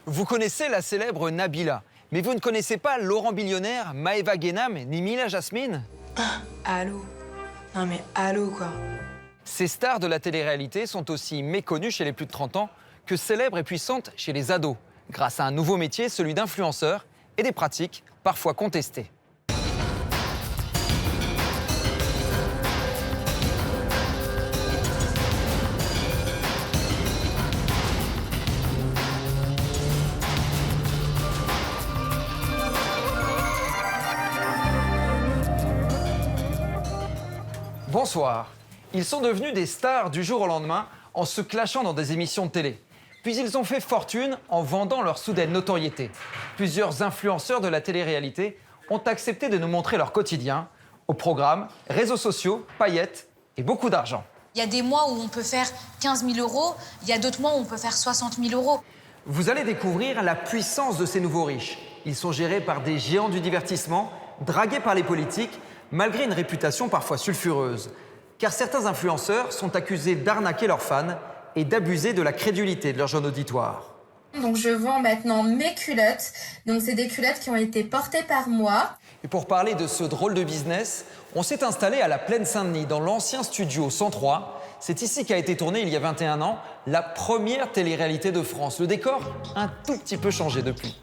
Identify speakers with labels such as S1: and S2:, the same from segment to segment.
S1: Vous connaissez la célèbre Nabila, mais vous ne connaissez pas Laurent Billionnaire, Maëva Guénam ni Mila Jasmine?
S2: Allô? Non mais allô quoi.
S1: Ces stars de la télé-réalité sont aussi méconnues chez les plus de 30 ans que célèbres et puissantes chez les ados, grâce à un nouveau métier, celui d'influenceur, et des pratiques parfois contestées. Bonsoir. Ils sont devenus des stars du jour au lendemain en se clashant dans des émissions de télé. Puis ils ont fait fortune en vendant leur soudaine notoriété. Plusieurs influenceurs de la télé-réalité ont accepté de nous montrer leur quotidien. Au programme, réseaux sociaux, paillettes et beaucoup d'argent.
S3: Il y a des mois où on peut faire 15 000 €, il y a d'autres mois où on peut faire 60 000 €.
S1: Vous allez découvrir la puissance de ces nouveaux riches. Ils sont gérés par des géants du divertissement, dragués par les politiques, malgré une réputation parfois sulfureuse. Car certains influenceurs sont accusés d'arnaquer leurs fans et d'abuser de la crédulité de leur jeune auditoire.
S4: Donc je vends maintenant mes culottes. Donc c'est des culottes qui ont été portées par moi.
S1: Et pour parler de ce drôle de business, on s'est installé à la Plaine Saint-Denis, dans l'ancien studio 103. C'est ici qu'a été tournée, il y a 21 ans, la première télé-réalité de France. Le décor a un tout petit peu changé depuis.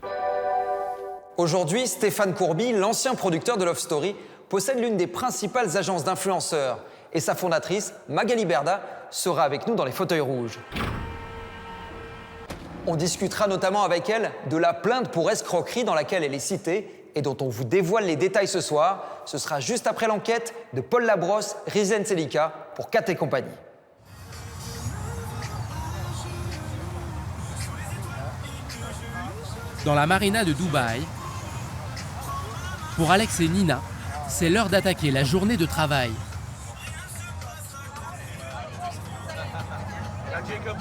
S1: Aujourd'hui, Stéphane Courby, l'ancien producteur de Love Story, possède l'une des principales agences d'influenceurs. Et sa fondatrice, Magali Berda, sera avec nous dans les fauteuils rouges. On discutera notamment avec elle de la plainte pour escroquerie dans laquelle elle est citée et dont on vous dévoile les détails ce soir. Ce sera juste après l'enquête de Paul Labrosse, Rizén Selika pour Kat et compagnie.
S5: Dans la marina de Dubaï, pour Alex et Nina, c'est l'heure d'attaquer la journée de travail.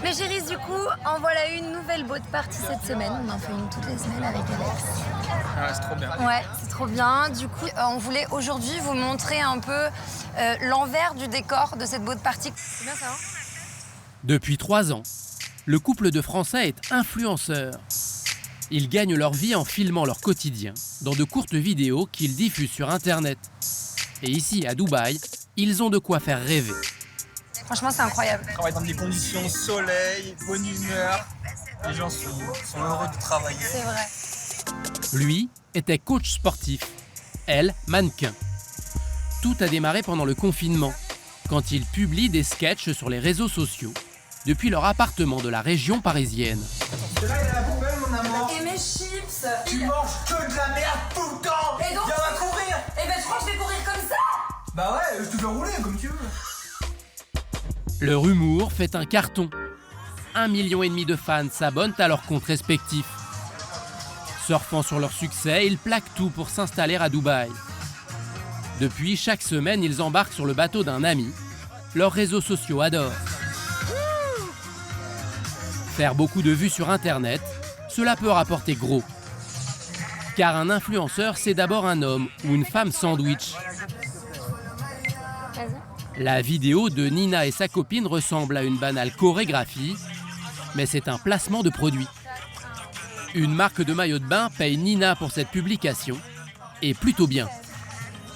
S6: Mais chérie, du coup, en voilà une nouvelle boat party cette semaine. On en fait une toutes les semaines avec Alex.
S7: Ah, c'est trop bien.
S6: Ouais, c'est trop bien. Du coup, on voulait aujourd'hui vous montrer un peu l'envers du décor de cette boat party. C'est bien ça, hein?
S5: Depuis 3 ans, le couple de Français est influenceur. Ils gagnent leur vie en filmant leur quotidien dans de courtes vidéos qu'ils diffusent sur Internet. Et ici, à Dubaï, ils ont de quoi faire rêver.
S6: Franchement, c'est incroyable.
S7: On travaille dans des conditions soleil, bonne humeur. Les gens sont heureux de travailler.
S6: C'est vrai.
S5: Lui était coach sportif, elle, mannequin. Tout a démarré pendant le confinement, quand ils publient des sketchs sur les réseaux sociaux, depuis leur appartement de la région parisienne.
S7: Là, il y a la poubelle, mon amour.
S6: Et mes chips.
S7: Tu manges que de la merde tout le temps.
S6: Et donc,
S7: viens, on va courir.
S6: Eh ben, tu crois que je vais courir comme ça?
S7: Bah ouais, je te fais rouler comme tu veux.
S5: Leur humour fait un carton. 1,5 million de fans s'abonnent à leurs comptes respectifs. Surfant sur leur succès, ils plaquent tout pour s'installer à Dubaï. Depuis, chaque semaine, ils embarquent sur le bateau d'un ami. Leurs réseaux sociaux adorent. Faire beaucoup de vues sur Internet, cela peut rapporter gros. Car un influenceur, c'est d'abord un homme ou une femme sandwich. La vidéo de Nina et sa copine ressemble à une banale chorégraphie, mais c'est un placement de produit. Une marque de maillot de bain paye Nina pour cette publication, et plutôt bien.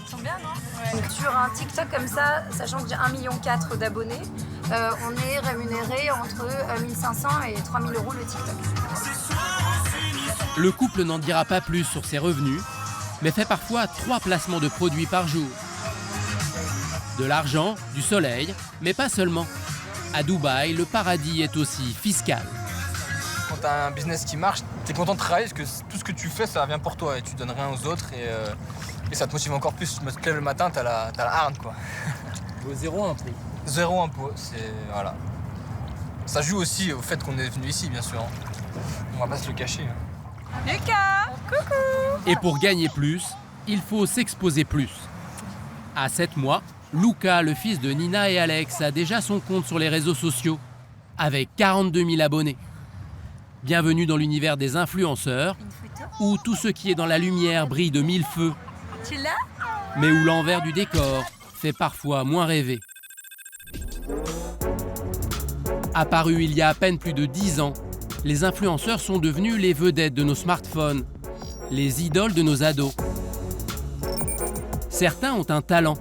S6: Ils sont bien, non? Ouais. Sur un TikTok comme ça, sachant que j'ai 1,4 million d'abonnés, on est rémunéré entre 1 500 et 3 000 € le TikTok.
S5: Le couple n'en dira pas plus sur ses revenus, mais fait parfois 3 placements de produits par jour. De l'argent, du soleil, mais pas seulement. À Dubaï, le paradis est aussi fiscal.
S7: Quand t'as un business qui marche, t'es content de travailler parce que tout ce que tu fais, ça vient pour toi et tu donnes rien aux autres et ça te motive encore plus. Tu te lèves le matin, t'as la hargne, quoi.
S5: Zéro impôt.
S7: Zéro impôt, c'est... voilà. Ça joue aussi au fait qu'on est venu ici, bien sûr. On va pas se le cacher.
S6: Lucas, coucou.
S5: Et pour gagner plus, il faut s'exposer plus. À 7 mois, Luca, le fils de Nina et Alex, a déjà son compte sur les réseaux sociaux, avec 42 000 abonnés. Bienvenue dans l'univers des influenceurs, où tout ce qui est dans la lumière brille de 1000 feux,
S6: Tu l'as?
S5: mais où l'envers du décor fait parfois moins rêver. Apparu il y a à peine plus de 10 ans, les influenceurs sont devenus les vedettes de nos smartphones, les idoles de nos ados. Certains ont un talent.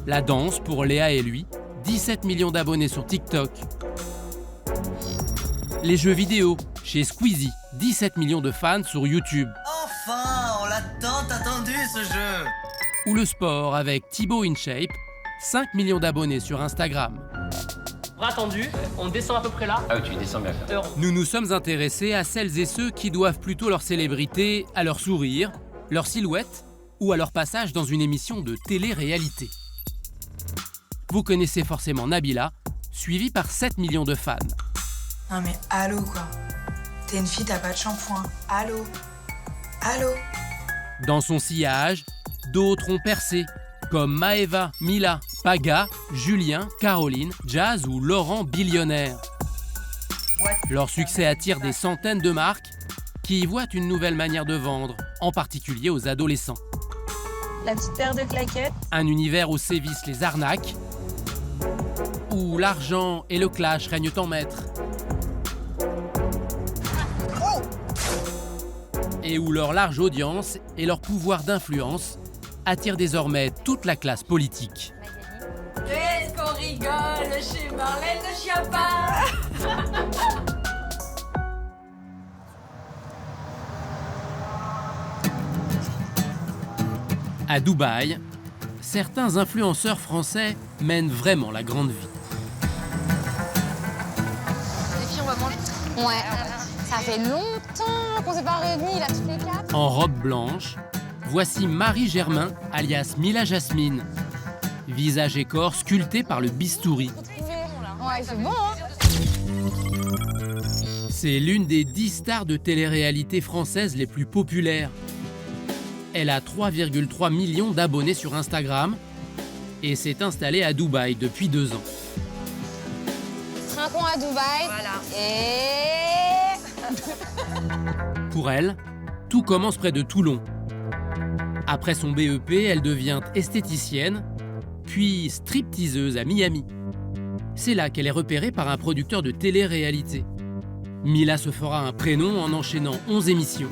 S5: La danse pour Léa et lui, 17 millions d'abonnés sur TikTok. Les jeux vidéo, chez Squeezie, 17 millions de fans sur YouTube.
S8: Enfin, on l'a tant attendu ce jeu.
S5: Ou le sport avec Thibaut InShape, 5 millions d'abonnés sur Instagram.
S9: Attendu, on descend à peu près là.
S10: Ah oui, tu descends bien.
S5: Nous nous sommes intéressés à celles et ceux qui doivent plutôt leur célébrité à leur sourire, leur silhouette ou à leur passage dans une émission de télé-réalité. Vous connaissez forcément Nabila, suivie par 7 millions de fans.
S2: Non mais allô quoi. T'es une fille, t'as pas de shampoing. Allô. Allô.
S5: Dans son sillage, d'autres ont percé, comme Maëva, Mila, Paga, Julien, Caroline, Jazz ou Laurent Billionnaire. Leur succès attire des centaines de marques qui y voient une nouvelle manière de vendre, en particulier aux adolescents.
S6: La petite paire de claquettes.
S5: Un univers où sévissent les arnaques, où l'argent et le clash règnent en maître. Et où leur large audience et leur pouvoir d'influence attirent désormais toute la classe politique.
S6: Qu'est-ce qu'on rigole chez Marlène de Schiappa.
S5: À Dubaï, certains influenceurs français mènent vraiment la grande vie.
S3: Les filles, on va manger. Ouais, ça fait longtemps qu'on s'est pas réunis, là, toutes les quatre.
S5: En robe blanche, voici Marie Germain, alias Mila Jasmine. Visage et corps sculptés par le bistouri.
S3: Ouais, c'est bon, hein.
S5: C'est l'une des 10 stars de télé-réalité françaises les plus populaires. Elle a 3,3 millions d'abonnés sur Instagram et s'est installée à Dubaï depuis 2 ans.
S3: Trinquons à Dubaï.
S6: Voilà.
S3: Et...
S5: Pour elle, tout commence près de Toulon. Après son BEP, elle devient esthéticienne, puis stripteaseuse à Miami. C'est là qu'elle est repérée par un producteur de télé-réalité. Mila se fera un prénom en enchaînant 11 émissions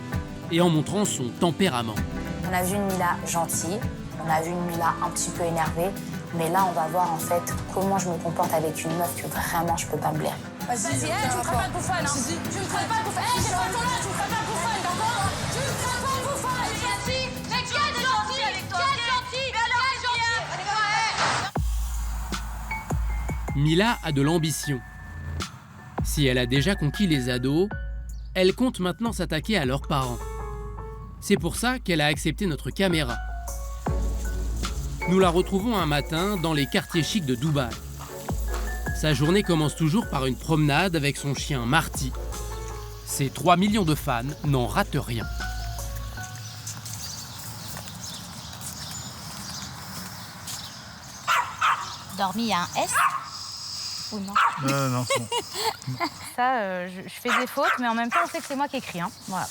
S5: et en montrant son tempérament.
S11: On a vu une Mila gentille, on a vu une Mila un petit peu énervée, mais là on va voir en fait comment je me comporte avec une meuf que vraiment je peux pas me blaire.
S6: Vas-y, tu me ferais pas de bouffonne, hein. Tu me ferais pas de bouffonne. Hé, j'ai pas ton là, tu me ferais pas de bouffonne, d'accord? Tu me ferais pas de bouffonne. Elle est gentille. Mais quelle gentille avec toi. Quelle gentille. Mais alors, gentille.
S5: Mila a de l'ambition. Si elle a déjà conquis les ados, elle compte maintenant s'attaquer à leurs parents. C'est pour ça qu'elle a accepté notre caméra. Nous la retrouvons un matin dans les quartiers chics de Dubaï. Sa journée commence toujours par une promenade avec son chien Marty. Ses 3 millions de fans n'en ratent rien.
S3: Dormi, il y a un S ou non?
S12: Non, c'est bon.
S6: Ça, je fais des fautes, mais en même temps, on sait que c'est moi qui écris, hein. Voilà.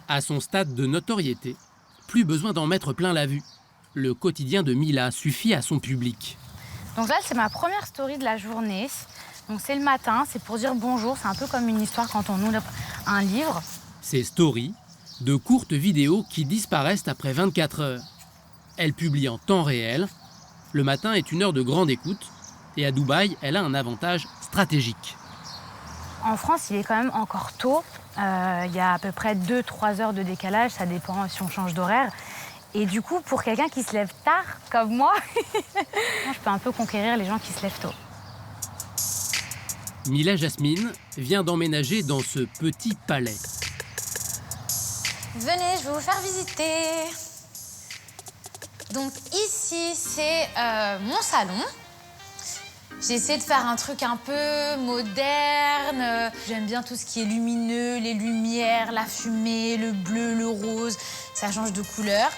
S5: À son stade de notoriété, plus besoin d'en mettre plein la vue. Le quotidien de Mila suffit à son public.
S6: Donc là, c'est ma première story de la journée. Donc c'est le matin, c'est pour dire bonjour. C'est un peu comme une histoire quand on ouvre un livre.
S5: Ces stories, de courtes vidéos qui disparaissent après 24 heures. Elle publie en temps réel. Le matin est une heure de grande écoute. Et à Dubaï, elle a un avantage stratégique.
S6: En France, il est quand même encore tôt. Il y a à peu près 2-3 heures de décalage. Ça dépend si on change d'horaire. Et du coup, pour quelqu'un qui se lève tard, comme moi, je peux un peu conquérir les gens qui se lèvent tôt.
S5: Mila Jasmine vient d'emménager dans ce petit palais.
S3: Venez, je vais vous faire visiter. Donc ici, c'est mon salon. J'ai essayé de faire un truc un peu moderne. J'aime bien tout ce qui est lumineux, les lumières, la fumée, le bleu, le rose. Ça change de couleur.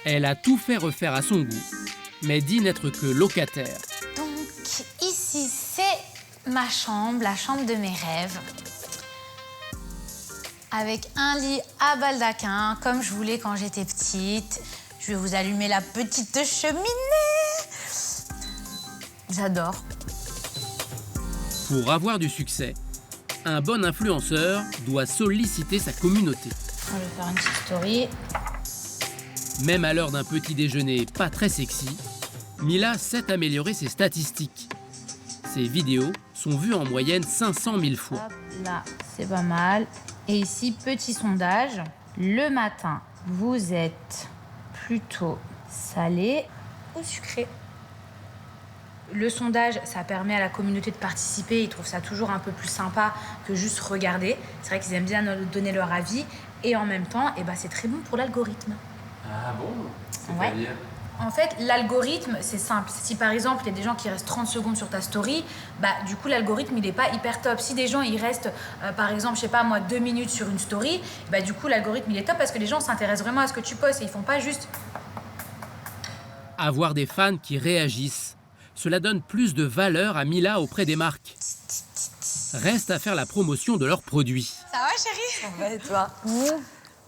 S5: Elle a tout fait refaire à son goût, mais dit n'être que locataire.
S3: Donc ici, c'est ma chambre, la chambre de mes rêves. Avec un lit à baldaquin, comme je voulais quand j'étais petite. Je vais vous allumer la petite cheminée. J'adore.
S5: Pour avoir du succès, un bon influenceur doit solliciter sa communauté.
S3: Je vais faire une petite story.
S5: Même à l'heure d'un petit déjeuner pas très sexy, Mila sait améliorer ses statistiques. Ses vidéos sont vues en moyenne 500 000 fois.
S3: Hop, là, c'est pas mal. Et ici, petit sondage. Le matin, vous êtes plutôt salé ou sucré? Le sondage, ça permet à la communauté de participer. Ils trouvent ça toujours un peu plus sympa que juste regarder. C'est vrai qu'ils aiment bien donner leur avis. Et en même temps, c'est très bon pour l'algorithme.
S5: Ah bon?
S3: C'est-à-dire ? En fait, l'algorithme, c'est simple. Si par exemple, il y a des gens qui restent 30 secondes sur ta story, du coup, l'algorithme, il n'est pas hyper top. Si des gens, ils restent, par exemple, 2 minutes sur une story, du coup, l'algorithme, il est top parce que les gens s'intéressent vraiment à ce que tu postes et ils font pas juste...
S5: Avoir des fans qui réagissent, cela donne plus de valeur à Mila auprès des marques. Reste à faire la promotion de leurs produits.
S3: Ça va, chérie?
S10: Ça va et toi?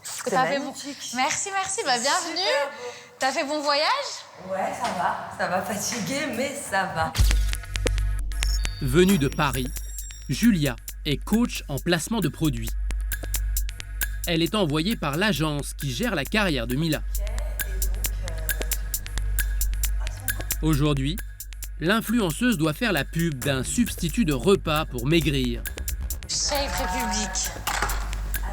S3: C'est magnifique. Merci, bienvenue. T'as fait bon voyage?
S10: Ouais, ça va fatigué, mais ça va.
S5: Venue de Paris, Julia est coach en placement de produits. Elle est envoyée par l'agence qui gère la carrière de Mila. Aujourd'hui, l'influenceuse doit faire la pub d'un substitut de repas pour maigrir.
S3: Shake République.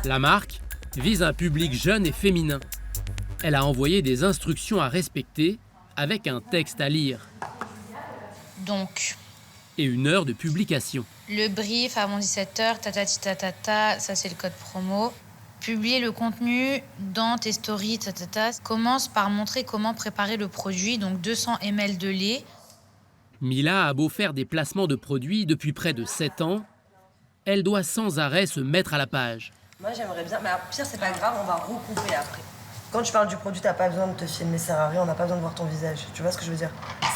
S5: La marque vise un public jeune et féminin. Elle a envoyé des instructions à respecter avec un texte à lire.
S3: Donc,
S5: et 1 heure de publication.
S3: Le brief avant 17h, tatati tatata, ça c'est le code promo. Publier le contenu dans tes stories, tatata. Commence par montrer comment préparer le produit, donc 200 ml de lait.
S5: Mila a beau faire des placements de produits depuis près de 7 ans, elle doit sans arrêt se mettre à la page.
S10: Moi j'aimerais bien, mais pire c'est pas grave, on va recouper après. Quand tu parles du produit, t'as pas besoin de te filmer, ça sert à rien, on n'a pas besoin de voir ton visage. Tu vois ce que je veux dire?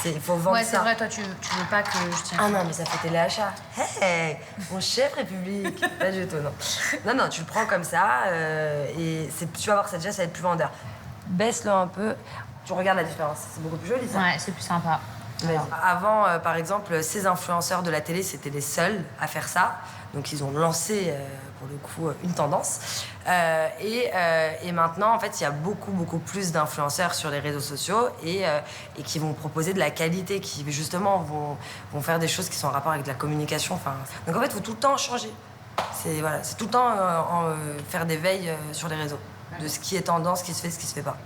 S10: Il faut vendre ça.
S3: Ouais, c'est vrai, toi tu veux pas que je tienne.
S10: Ah non, mais ça fait téléachat. Hey, mon chef République. Pas du tout, non. Non, tu le prends comme ça et tu vas voir, ça déjà, ça va être plus vendeur. Baisse-le un peu, tu regardes la différence. C'est beaucoup plus joli ça.
S3: Ouais, c'est plus sympa.
S10: Avant, par exemple, ces influenceurs de la télé, c'était les seuls à faire ça. Donc, ils ont lancé, pour le coup, une tendance. Et maintenant, en fait, il y a beaucoup plus d'influenceurs sur les réseaux sociaux et qui vont proposer de la qualité, qui, justement, vont faire des choses qui sont en rapport avec de la communication. Donc, en fait, il faut tout le temps changer. C'est tout le temps faire des veilles sur les réseaux, de ce qui est tendance, ce qui se fait, ce qui se fait pas.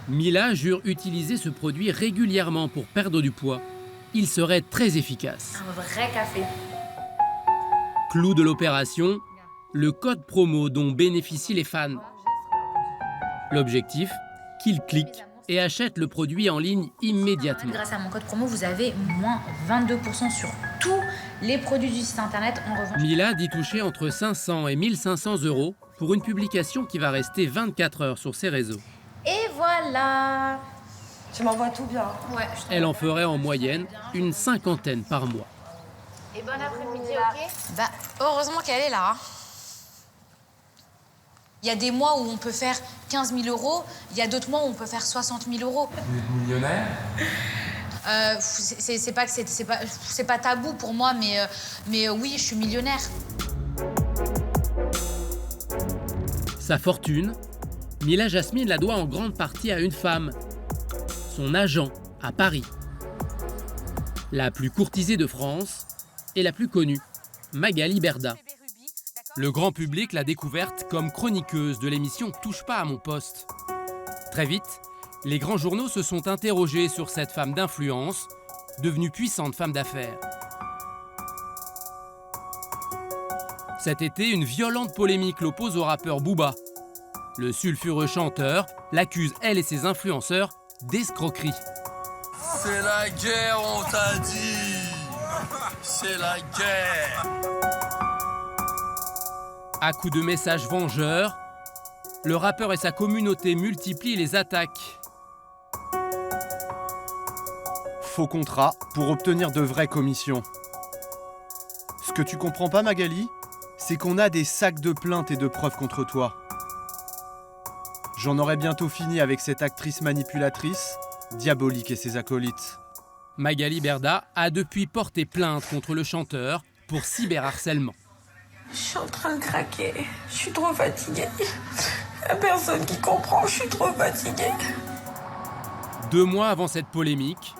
S5: Mila jure utiliser ce produit régulièrement pour perdre du poids. Il serait très efficace.
S3: Un vrai café.
S5: Clou de l'opération, le code promo dont bénéficient les fans. L'objectif, qu'ils cliquent et achètent le produit en ligne immédiatement.
S3: Grâce à mon code promo, vous avez moins 22% sur tous les produits du site internet. En revanche,
S5: Mila dit toucher entre 500 et 1500 € pour une publication qui va rester 24 heures sur ses réseaux.
S3: Et voilà.
S10: Tu m'envoies tout bien.
S3: Ouais.
S5: Elle en ferait en moyenne une 50aine par mois.
S3: Et bon après-midi, ok? Heureusement qu'elle est là. Il y a des mois où on peut faire 15 000 €, il y a d'autres mois où on peut faire 60 000 €.
S12: Vous êtes millionnaire?
S3: C'est pas tabou pour moi, mais oui, je suis millionnaire.
S5: Sa fortune, Mila Jasmine la doit en grande partie à une femme, son agent à Paris. La plus courtisée de France et la plus connue, Magali Berda. Le grand public l'a découverte comme chroniqueuse de l'émission Touche pas à mon poste. Très vite, les grands journaux se sont interrogés sur cette femme d'influence, devenue puissante femme d'affaires. Cet été, une violente polémique l'oppose au rappeur Booba. Le sulfureux chanteur l'accuse, elle et ses influenceurs, d'escroquerie.
S13: C'est la guerre, on t'a dit. C'est la guerre.
S5: À coups de messages vengeurs, le rappeur et sa communauté multiplient les attaques.
S14: Faux contrat pour obtenir de vraies commissions. Ce que tu comprends pas, Magali, c'est qu'on a des sacs de plaintes et de preuves contre toi. J'en aurai bientôt fini avec cette actrice manipulatrice, diabolique et ses acolytes.
S5: Magali Berda a depuis porté plainte contre le chanteur pour cyberharcèlement.
S12: Je suis en train de craquer. Je suis trop fatiguée. Y'a personne qui comprend, je suis trop fatiguée.
S5: 2 mois avant cette polémique,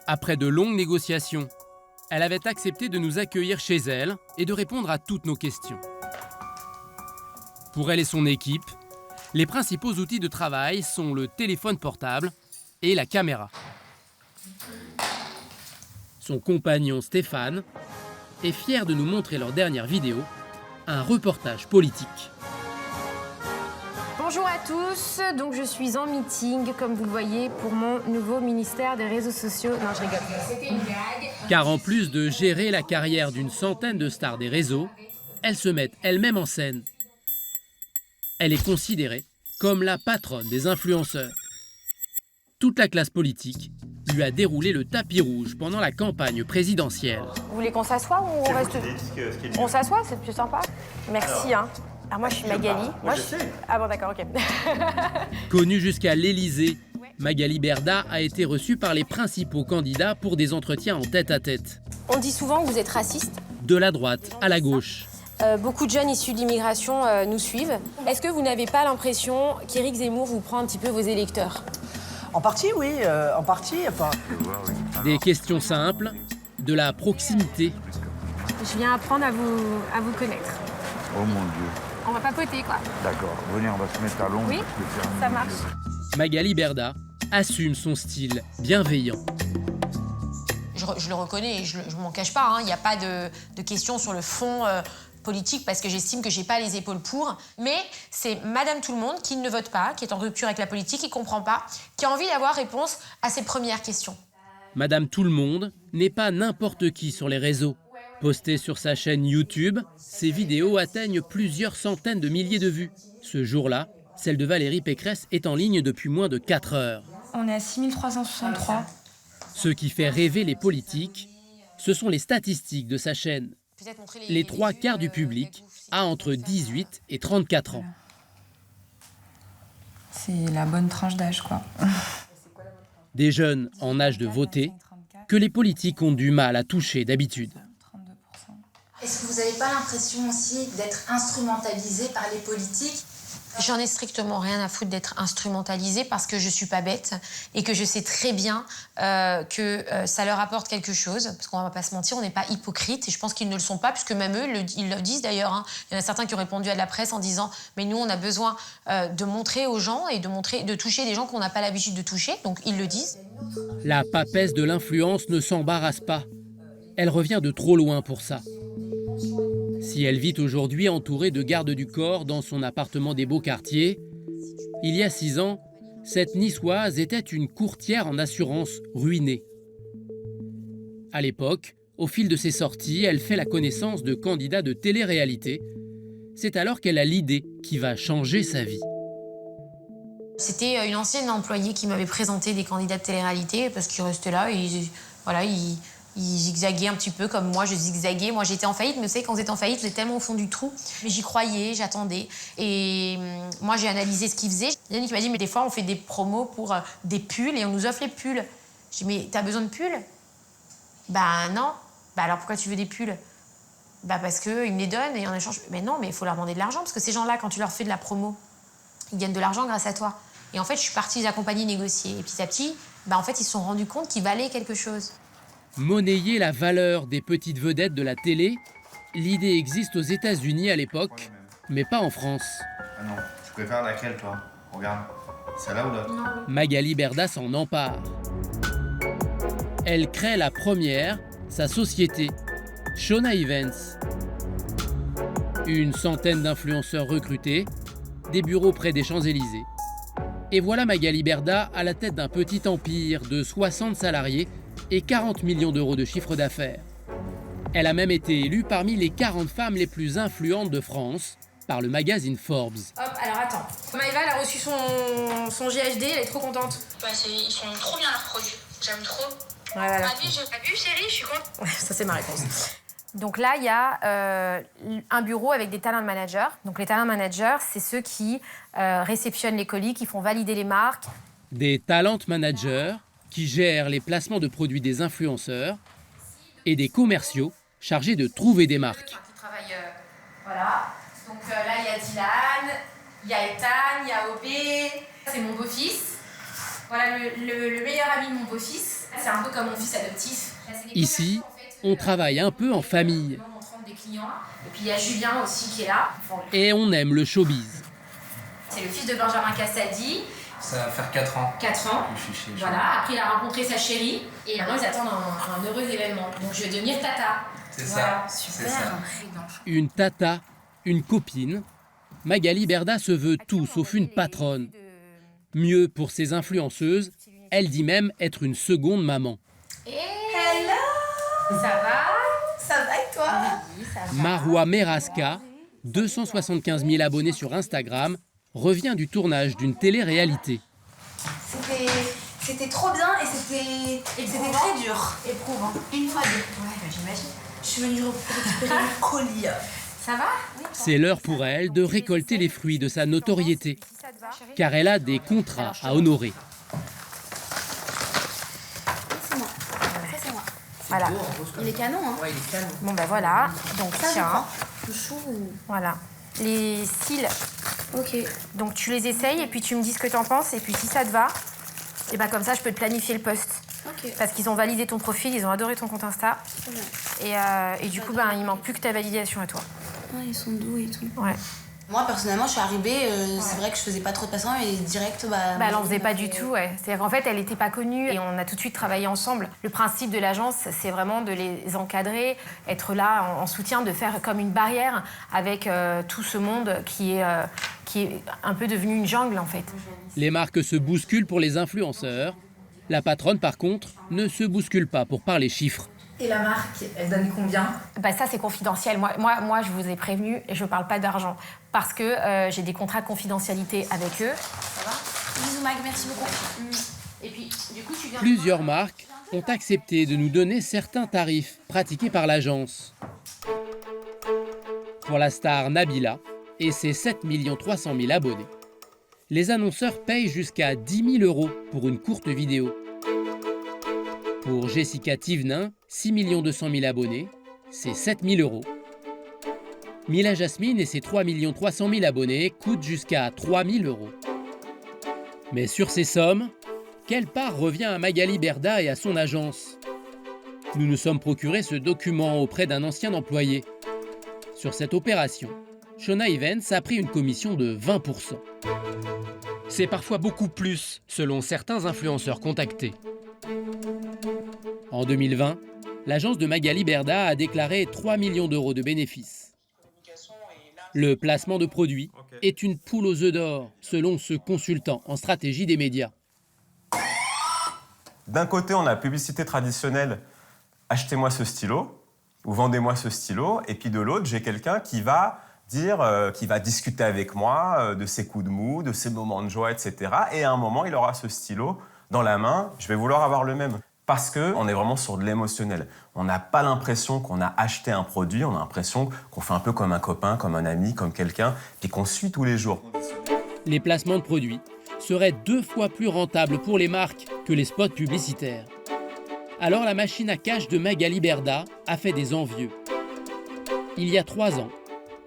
S5: après de longues négociations, elle avait accepté de nous accueillir chez elle et de répondre à toutes nos questions. Pour elle et son équipe, les principaux outils de travail sont le téléphone portable et la caméra. Son compagnon Stéphane est fier de nous montrer leur dernière vidéo, un reportage politique.
S15: Bonjour à tous, donc je suis en meeting, comme vous le voyez, pour mon nouveau ministère des réseaux sociaux. Non, je rigole. C'était une blague.
S5: Car en plus de gérer la carrière d'une centaine de stars des réseaux, elle se met elle-même en scène. Elle est considérée comme la patronne des influenceurs. Toute la classe politique lui a déroulé le tapis rouge pendant la campagne présidentielle.
S15: Vous voulez qu'on s'assoie ou on reste... On s'assoit, c'est plus sympa. Merci, hein. Alors moi, je suis Magali. Moi, je sais. Ah bon, d'accord, ok.
S5: Connue jusqu'à l'Élysée, Magali Berda a été reçue par les principaux candidats pour des entretiens en tête-à-tête.
S15: On dit souvent que vous êtes raciste.
S5: De la droite à la gauche.
S15: Beaucoup de jeunes issus d'immigration nous suivent. Est-ce que vous n'avez pas l'impression qu'Éric Zemmour vous prend un petit peu vos électeurs?
S16: En partie, oui, en partie, enfin...
S5: Des questions simples, de la proximité.
S15: Je viens apprendre à vous connaître.
S17: Oh mon Dieu.
S15: On va papoter, quoi.
S17: D'accord, venez, on va se mettre à l'ombre.
S15: Oui, ça marche.
S5: Magali Berda assume son style bienveillant.
S18: Je le reconnais et je ne m'en cache pas. Il n'y a pas de questions sur le fond politique parce que j'estime que je n'ai pas les épaules pour. Mais c'est Madame Tout-le-Monde qui ne vote pas, qui est en rupture avec la politique, qui ne comprend pas, qui a envie d'avoir réponse à ses premières questions.
S5: Madame Tout-le-Monde n'est pas n'importe qui sur les réseaux. Postée sur sa chaîne YouTube, ses vidéos atteignent plusieurs centaines de milliers de vues. Ce jour-là, celle de Valérie Pécresse est en ligne depuis moins de 4 heures.
S2: On est à 6363.
S5: Ce qui fait rêver les politiques, ce sont les statistiques de sa chaîne. Les 3/4 du public a entre 18 et 34 ans.
S2: C'est la bonne tranche d'âge, quoi.
S5: Des jeunes en âge de voter que les politiques ont du mal à toucher d'habitude.
S11: Est-ce que vous n'avez pas l'impression aussi d'être instrumentalisé par les politiques?
S18: J'en ai strictement rien à foutre d'être instrumentalisée parce que je suis pas bête et que je sais très bien que ça leur apporte quelque chose. Parce qu'on va pas se mentir, on n'est pas hypocrite et je pense qu'ils ne le sont pas puisque même eux, ils le disent d'ailleurs. Hein. Il y en a certains qui ont répondu à de la presse en disant « mais nous, on a besoin de montrer aux gens et de toucher des gens qu'on n'a pas l'habitude de toucher ». Donc ils le disent.
S5: La papesse de l'influence ne s'embarrasse pas. Elle revient de trop loin pour ça. Si elle vit aujourd'hui entourée de gardes du corps dans son appartement des Beaux-Quartiers, il y a 6 ans, cette Niçoise était une courtière en assurance ruinée. À l'époque, au fil de ses sorties, elle fait la connaissance de candidats de télé-réalité. C'est alors qu'elle a l'idée qui va changer sa vie.
S18: C'était une ancienne employée qui m'avait présenté des candidats de télé-réalité parce qu'ils restaient là et ils zigzaguaient un petit peu comme moi, je zigzaguais. Moi, j'étais en faillite, mais vous savez, quand vous êtes en faillite, vous êtes tellement au fond du trou. Mais j'y croyais, j'attendais. Et moi, j'ai analysé ce qu'ils faisaient. Il y en a qui m'a dit, mais des fois, on fait des promos pour des pulls et on nous offre les pulls. J'ai dit, mais t'as besoin de pulls? Bah non. Bah alors pourquoi tu veux des pulls? Bah parce qu'ils me les donnent et en échange... Mais non, mais il faut leur demander de l'argent parce que ces gens-là, quand tu leur fais de la promo, ils gagnent de l'argent grâce à toi. Et en fait, je suis partie les accompagner, négocier. Et petit à petit, bah en fait, ils se sont rendus compte qu'ils valaient quelque chose.
S5: Monnayer la valeur des petites vedettes de la télé, l'idée existe aux États-Unis à l'époque, mais pas en France.
S17: Ah non, tu préfères laquelle, toi? Regarde, celle-là ou l'autre?
S5: Magali Berda s'en empare. Elle crée la première, sa société, Shona Events. Une centaine d'influenceurs recrutés, des bureaux près des Champs-Élysées. Et voilà Magali Berda à la tête d'un petit empire de 60 salariés et 40 millions d'euros de chiffre d'affaires. Elle a même été élue parmi les 40 femmes les plus influentes de France par le magazine Forbes.
S15: Hop, alors attends. Maëva, elle a reçu son GHD, elle est trop contente.
S4: Ouais, ils sont trop bien leurs produits. J'aime trop.
S15: Ouais, voilà.
S4: T'as vu, chérie, je suis contente.
S15: Ça, c'est ma réponse. Donc là, il y a un bureau avec des talent managers. Donc les talent managers, c'est ceux qui réceptionnent les colis, qui font valider les marques.
S5: Des talent managers qui gèrent les placements de produits des influenceurs et des commerciaux chargés de trouver des marques.
S15: Qui travaillent Voilà. Donc là, il y a Dylan, il y a Ethan, il y a Obé. C'est mon beau-fils. Voilà le meilleur ami de mon beau-fils. C'est un peu comme mon fils adoptif.
S5: Ici, on travaille un peu en famille.
S15: Des clients. Et puis il y a Julien aussi qui est là.
S5: Et on aime le showbiz.
S15: C'est le fils de Benjamin Cassady.
S7: Ça va faire 4 ans.
S15: 4 ans. Voilà. Après, il a rencontré sa chérie. Et maintenant, ils attendent un heureux événement. Donc, je vais devenir tata.
S7: C'est
S15: voilà.
S7: ça.
S15: Super.
S7: C'est ça.
S5: Une tata, une copine. Magali Berda se veut tout sauf une patronne. Mieux pour ses influenceuses, elle dit même être une seconde maman.
S15: Hello. Ça va?
S4: Ça va et toi?
S15: Oui, ça va.
S5: Marwa Meraska, 275 000 abonnés sur Instagram, revient du tournage d'une télé-réalité.
S4: C'était trop bien et c'était très dur.
S15: Éprouvant.
S4: Une fois deux. Ouais, j'imagine. Je suis venue récupérer le colis.
S15: Ça va?
S5: C'est l'heure pour elle de récolter les fruits de sa notoriété, car elle a des contrats à honorer.
S4: C'est moi. C'est moi.
S15: Voilà.
S4: Il est canon, hein?
S7: Ouais, il est canon.
S15: Bon, ben voilà. Donc,
S4: Ça,
S15: tiens.
S4: le chou.
S15: Voilà. Les cils.
S4: Ok.
S15: Donc, tu les essayes et puis tu me dis ce que t'en penses. Et puis, si ça te va, et ben comme ça, je peux te planifier le post.
S4: Ok.
S15: Parce qu'ils ont validé ton profil, ils ont adoré ton compte Insta. Et du coup, ben, il manque plus que ta validation à toi.
S4: Ouais, ils sont doux et tout.
S15: Ouais.
S4: Moi, personnellement, je suis arrivée, c'est vrai que je faisais pas trop de patients et direct,
S15: Elle en faisait pas du tout, ouais. C'est-à-dire qu'en fait, elle n'était pas connue et on a tout de suite travaillé ensemble. Le principe de l'agence, c'est vraiment de les encadrer, être là en soutien, de faire comme une barrière avec tout ce monde qui est un peu devenu une jungle, en fait.
S5: Les marques se bousculent pour les influenceurs. La patronne, par contre, ne se bouscule pas pour parler chiffres.
S15: Et la marque, elle donne combien? Ça, c'est confidentiel. Moi, je vous ai prévenu et je parle pas d'argent. Parce que j'ai des contrats de confidentialité avec eux.
S4: Ça va? Bisous, Mag, merci beaucoup.
S15: Et puis, du coup, tu viens...
S5: Plusieurs marques ont accepté de nous donner certains tarifs pratiqués par l'agence. Pour la star Nabila et ses 7 300 000 abonnés, les annonceurs payent jusqu'à 10 000 € pour une courte vidéo. Pour Jessica Thévenin, 6 200 000 abonnés, c'est 7 000 €. Mila Jasmine et ses 3 300 000 abonnés coûtent jusqu'à 3 000 €. Mais sur ces sommes, quelle part revient à Magali Berda et à son agence? Nous nous sommes procuré ce document auprès d'un ancien employé. Sur cette opération, Shona Evans a pris une commission de 20%. C'est parfois beaucoup plus, selon certains influenceurs contactés. En 2020, l'agence de Magali Berda a déclaré 3 millions € de bénéfices. Le placement de produits est une poule aux œufs d'or, selon ce consultant en stratégie des médias.
S19: D'un côté, on a la publicité traditionnelle, achetez-moi ce stylo, ou vendez-moi ce stylo, et puis de l'autre, j'ai quelqu'un qui va qui va discuter avec moi de ses coups de mou, de ses moments de joie, etc. Et à un moment, il aura ce stylo dans la main, je vais vouloir avoir le même. Parce qu'on est vraiment sur de l'émotionnel. On n'a pas l'impression qu'on a acheté un produit, on a l'impression qu'on fait un peu comme un copain, comme un ami, comme quelqu'un, puis qu'on suit tous les jours.
S5: Les placements de produits seraient 2 fois plus rentables pour les marques que les spots publicitaires. Alors la machine à cash de Magali Berda a fait des envieux. Il y a 3 ans,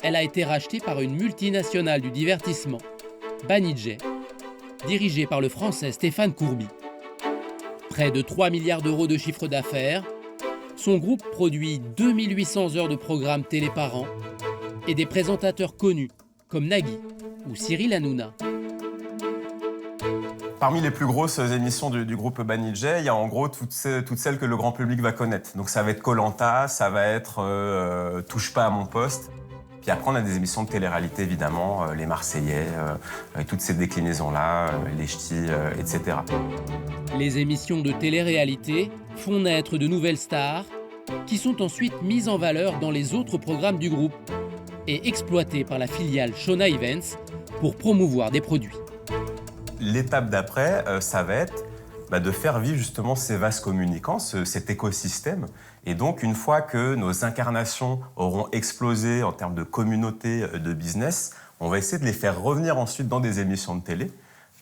S5: elle a été rachetée par une multinationale du divertissement, Banijay, dirigée par le Français Stéphane Courby. Près de 3 milliards € de chiffre d'affaires, son groupe produit 2800 heures de programmes télé par an et des présentateurs connus comme Nagui ou Cyril Hanouna.
S19: Parmi les plus grosses émissions du groupe Banijay, il y a en gros toutes celles que le grand public va connaître. Donc ça va être Koh-Lanta, ça va être Touche pas à mon poste. Puis après, on a des émissions de télé-réalité, évidemment, les Marseillais, toutes ces déclinaisons-là, les ch'tis, etc.
S5: Les émissions de télé-réalité font naître de nouvelles stars qui sont ensuite mises en valeur dans les autres programmes du groupe et exploitées par la filiale Shona Evans pour promouvoir des produits.
S19: L'étape d'après, ça va être de faire vivre justement ces vases communicants, cet écosystème. Et donc, une fois que nos incarnations auront explosé en termes de communauté, de business, on va essayer de les faire revenir ensuite dans des émissions de télé,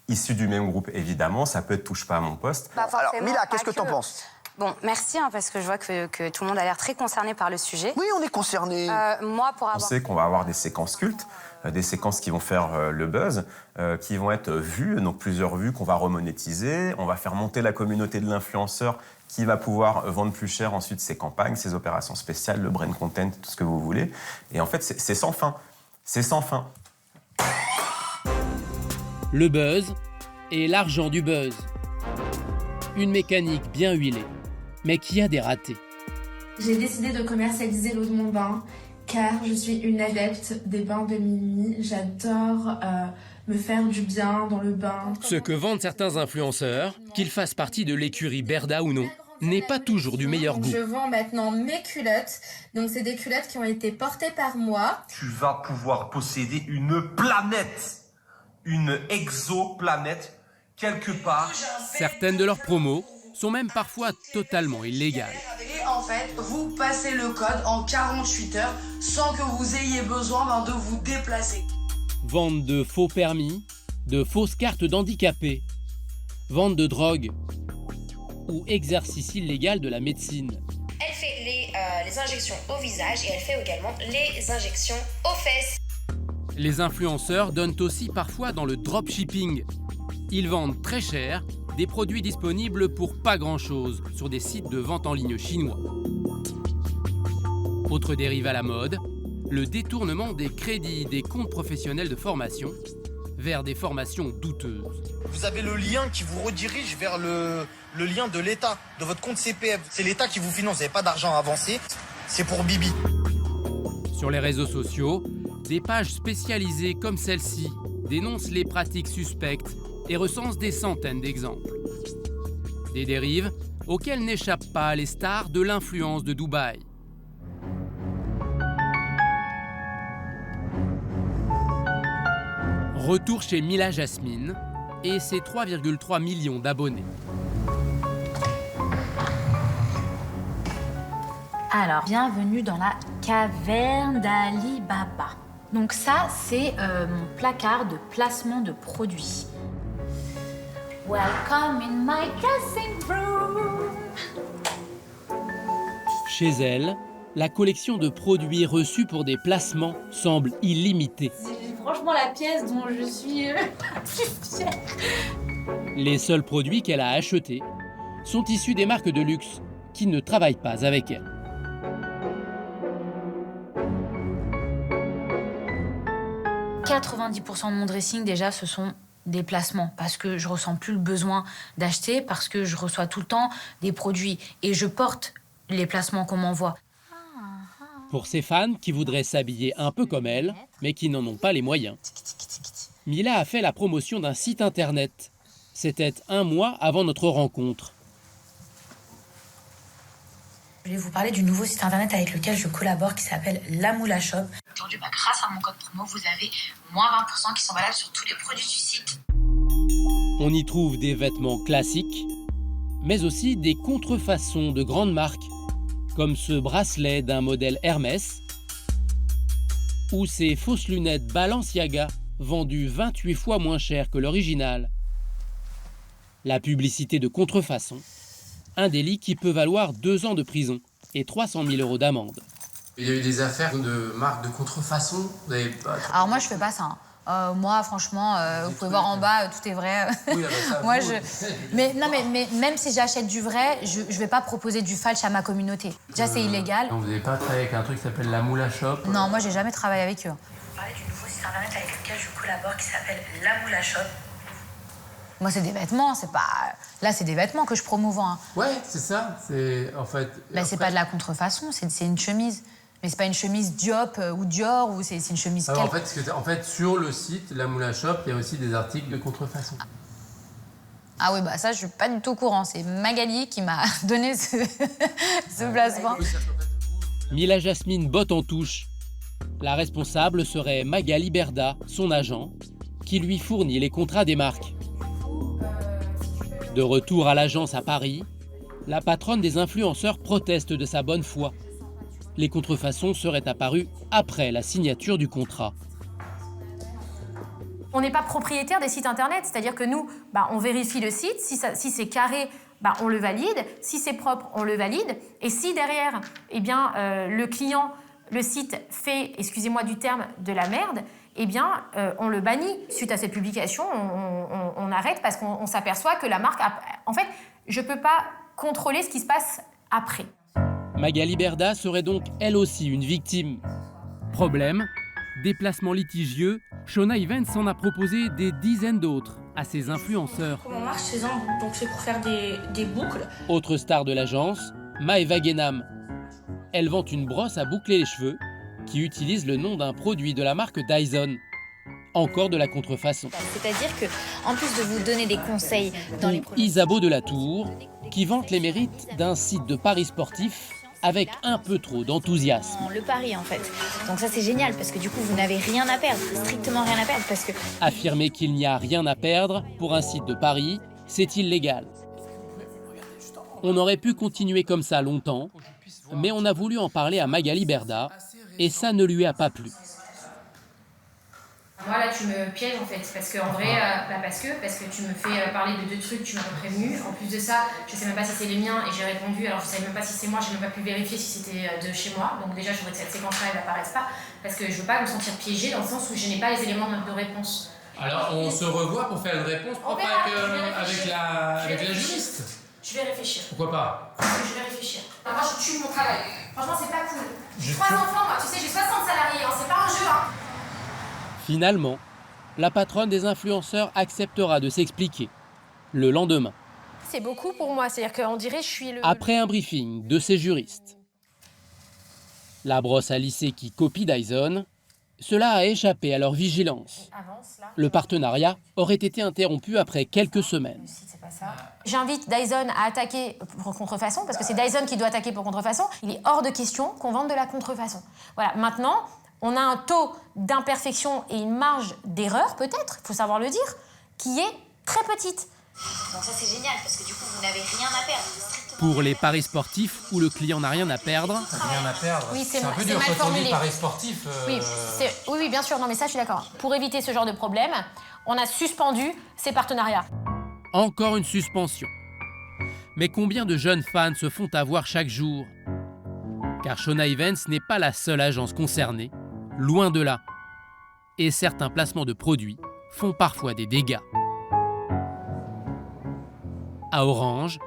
S19: issues du même groupe évidemment. Ça peut être Touche pas à mon poste.
S20: Alors, Mila, qu'est-ce que t'en penses?
S11: Bon, merci, parce que je vois que tout le monde a l'air très concerné par le sujet.
S20: Oui, on est concerné.
S11: Moi, pour avoir...
S19: On sait qu'on va avoir des séquences cultes, des séquences qui vont faire le buzz, qui vont être vues, donc plusieurs vues qu'on va remonétiser. On va faire monter la communauté de l'influenceur qui va pouvoir vendre plus cher ensuite ses campagnes, ses opérations spéciales, le brand content, tout ce que vous voulez. Et en fait, c'est sans fin. C'est sans fin.
S5: Le buzz et l'argent du buzz. Une mécanique bien huilée, mais qui a des ratés.
S4: J'ai décidé de commercialiser l'eau de mon bain car je suis une adepte des bains de Mimi. J'adore me faire du bien dans le bain.
S5: Ce que vendent certains influenceurs, qu'ils fassent partie de l'écurie Berda ou non, n'est pas toujours du meilleur goût.
S4: Je vends maintenant mes culottes. Donc c'est des culottes qui ont été portées par moi.
S21: Tu vas pouvoir posséder une planète, une exoplanète, quelque part.
S5: Certaines de leurs promos sont même parfois totalement illégales.
S22: Et en fait, vous passez le code en 48 heures sans que vous ayez besoin de vous déplacer.
S5: Vente de faux permis, de fausses cartes d'handicapés, vente de drogue ou exercice illégal de la médecine.
S23: Elle fait les injections au visage et elle fait également les injections aux fesses.
S5: Les influenceurs donnent aussi parfois dans le dropshipping. Ils vendent très cher des produits disponibles pour pas grand-chose sur des sites de vente en ligne chinois. Autre dérive à la mode, le détournement des crédits des comptes professionnels de formation vers des formations douteuses.
S21: Vous avez le lien qui vous redirige vers le lien de l'État, de votre compte CPF. C'est l'État qui vous finance, vous n'avez pas d'argent avancé, c'est pour Bibi.
S5: Sur les réseaux sociaux, des pages spécialisées comme celle-ci dénoncent les pratiques suspectes et recensent des centaines d'exemples. Des dérives auxquelles n'échappent pas les stars de l'influence de Dubaï. Retour chez Mila Jasmine et ses 3,3 millions d'abonnés.
S6: Alors, bienvenue dans la caverne d'Ali Baba. Donc ça, c'est mon placard de placement de produits. Welcome in my dressing room.
S5: Chez elle, la collection de produits reçus pour des placements semble illimitée.
S6: C'est franchement la pièce dont je suis la plus fière.
S5: Les seuls produits qu'elle a achetés sont issus des marques de luxe qui ne travaillent pas avec elle. «
S6: 90% de mon dressing, déjà, ce sont des placements parce que je ressens plus le besoin d'acheter, parce que je reçois tout le temps des produits et je porte les placements qu'on m'envoie. »
S5: Pour ses fans qui voudraient s'habiller un peu comme elle, mais qui n'en ont pas les moyens, Mila a fait la promotion d'un site internet. C'était 1 mois avant notre rencontre.
S2: Je vais vous parler du nouveau site internet avec lequel je collabore qui s'appelle La Moula Shop.
S23: Aujourd'hui, grâce à mon code promo, vous avez moins 20% qui sont valables sur tous les produits du site.
S5: On y trouve des vêtements classiques, mais aussi des contrefaçons de grandes marques, comme ce bracelet d'un modèle Hermès, ou ces fausses lunettes Balenciaga, vendues 28 fois moins cher que l'original. La publicité de contrefaçon, un délit qui peut valoir 2 ans de prison et 300 000 € d'amende.
S24: Il y a eu des affaires de marques de contrefaçon. Vous n'avez pas...
S3: Alors moi, je fais pas ça. Moi, franchement, vous pouvez voir en bas, tout est vrai.
S24: Oui, ça,
S3: moi, mais même si j'achète du vrai, je vais pas proposer du falche à ma communauté. Déjà, c'est illégal.
S24: Donc, vous n'avez pas travaillé avec un truc qui s'appelle La Moula Shop?
S3: Non, moi, j'ai jamais travaillé avec eux.
S2: Je vais vous parler du nouveau site internet avec lequel je collabore qui s'appelle La Moula Shop.
S3: Moi, c'est des vêtements, c'est pas... Là, c'est des vêtements que je promouvois. Hein.
S24: Ouais, c'est ça. C'est en fait...
S3: Là, c'est pas de la contrefaçon, c'est une chemise. Mais c'est pas une chemise Diop ou Dior, ou c'est une chemise...
S24: Alors, en fait, sur le site La Moula Shop, il y a aussi des articles de contrefaçon.
S3: Ah oui, bah ça, je suis pas du tout au courant. C'est Magali qui m'a donné ce placement.
S5: Mila Jasmine botte en touche. La responsable serait Magali Berda, son agent, qui lui fournit les contrats des marques. De retour à l'agence à Paris, la patronne des influenceurs proteste de sa bonne foi. Les contrefaçons seraient apparues après la signature du contrat.
S15: On n'est pas propriétaire des sites internet, c'est-à-dire que nous, on vérifie le site, si c'est carré, on le valide. Si c'est propre, on le valide. Et si derrière, eh bien, le client, le site fait, excusez-moi du terme, de la merde, eh bien, on le bannit. Suite à cette publication, on arrête parce qu'on s'aperçoit que la marque En fait, je ne peux pas contrôler ce qui se passe après.
S5: Magali Berda serait donc elle aussi une victime. Problème, déplacement litigieux, Shona Events en a proposé des dizaines d'autres à ses influenceurs.
S1: Comment marche ces embouts? Donc c'est pour faire des boucles.
S5: Autre star de l'agence, Maeva Genam. Elle vend une brosse à boucler les cheveux qui utilise le nom d'un produit de la marque Dyson. Encore de la contrefaçon.
S3: C'est-à-dire que, en plus de vous donner des conseils dans les produits...
S5: Isabeau de la Tour, qui vante les mérites d'un site de paris sportif avec un peu trop d'enthousiasme.
S3: Le pari en fait. Donc ça c'est génial parce que du coup vous n'avez rien à perdre, strictement rien à perdre parce que...
S5: Affirmer qu'il n'y a rien à perdre pour un site de paris, c'est illégal. On aurait pu continuer comme ça longtemps, mais on a voulu en parler à Magali Berda et ça ne lui a pas plu.
S15: Moi là tu me pièges en fait, parce qu'en vrai, parce que tu me fais parler de 2 trucs, tu m'as pas prévenu. En plus de ça, je sais même pas si c'est les miens et j'ai répondu, alors je savais même pas si c'est moi, j'ai même pas pu vérifier si c'était de chez moi. Donc déjà je voudrais que cette séquence-là elle apparaisse pas, parce que je veux pas me sentir piégée dans le sens où je n'ai pas les éléments de réponse.
S24: Alors on se revoit pour faire une réponse propre avec la juriste.
S15: Je vais réfléchir.
S24: Pourquoi pas?
S15: Je vais réfléchir. Moi je tue mon travail. Franchement c'est pas cool. J'ai 3 enfants moi, tu sais j'ai 60 salariés, c'est pas un jeu hein.
S5: Finalement, la patronne des influenceurs acceptera de s'expliquer le lendemain.
S15: C'est beaucoup pour moi, c'est-à-dire qu'on dirait que je suis le...
S5: Après un briefing de ses juristes. La brosse à lisser qui copie Dyson, cela a échappé à leur vigilance. Le partenariat aurait été interrompu après quelques semaines.
S15: J'invite Dyson à attaquer pour contrefaçon, parce que c'est Dyson qui doit attaquer pour contrefaçon. Il est hors de question qu'on vende de la contrefaçon. Voilà, maintenant... On a un taux d'imperfection et une marge d'erreur, peut-être, il faut savoir le dire, qui est très petite.
S3: Donc ça c'est génial, parce que du coup vous n'avez rien à perdre.
S5: Pour les paris sportifs où le client n'a rien à perdre...
S24: Rien à perdre,
S15: oui,
S24: c'est un peu dur quand on dit paris sportif.
S15: Oui, bien sûr, non mais ça je suis d'accord. Pour éviter ce genre de problème, on a suspendu ces partenariats.
S5: Encore une suspension. Mais combien de jeunes fans se font avoir chaque jour? Car Shona Events n'est pas la seule agence concernée. Loin de là. Et certains placements de produits font parfois des dégâts. À Orange,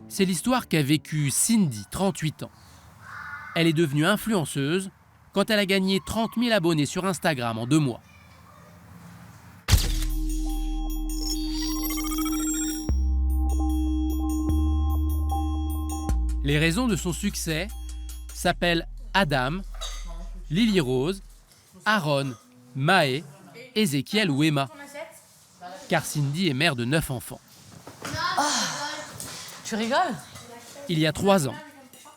S5: c'est l'histoire qu'a vécue Cindy, 38 ans. Elle est devenue influenceuse quand elle a gagné 30 000 abonnés sur Instagram en 2 mois. Les raisons de son succès s'appellent Adam, Lily Rose, Aaron, Maë, Ézéchiel ou Emma. Car Cindy est mère de 9 enfants.
S8: Oh, tu rigoles?
S5: Il y a 3 ans,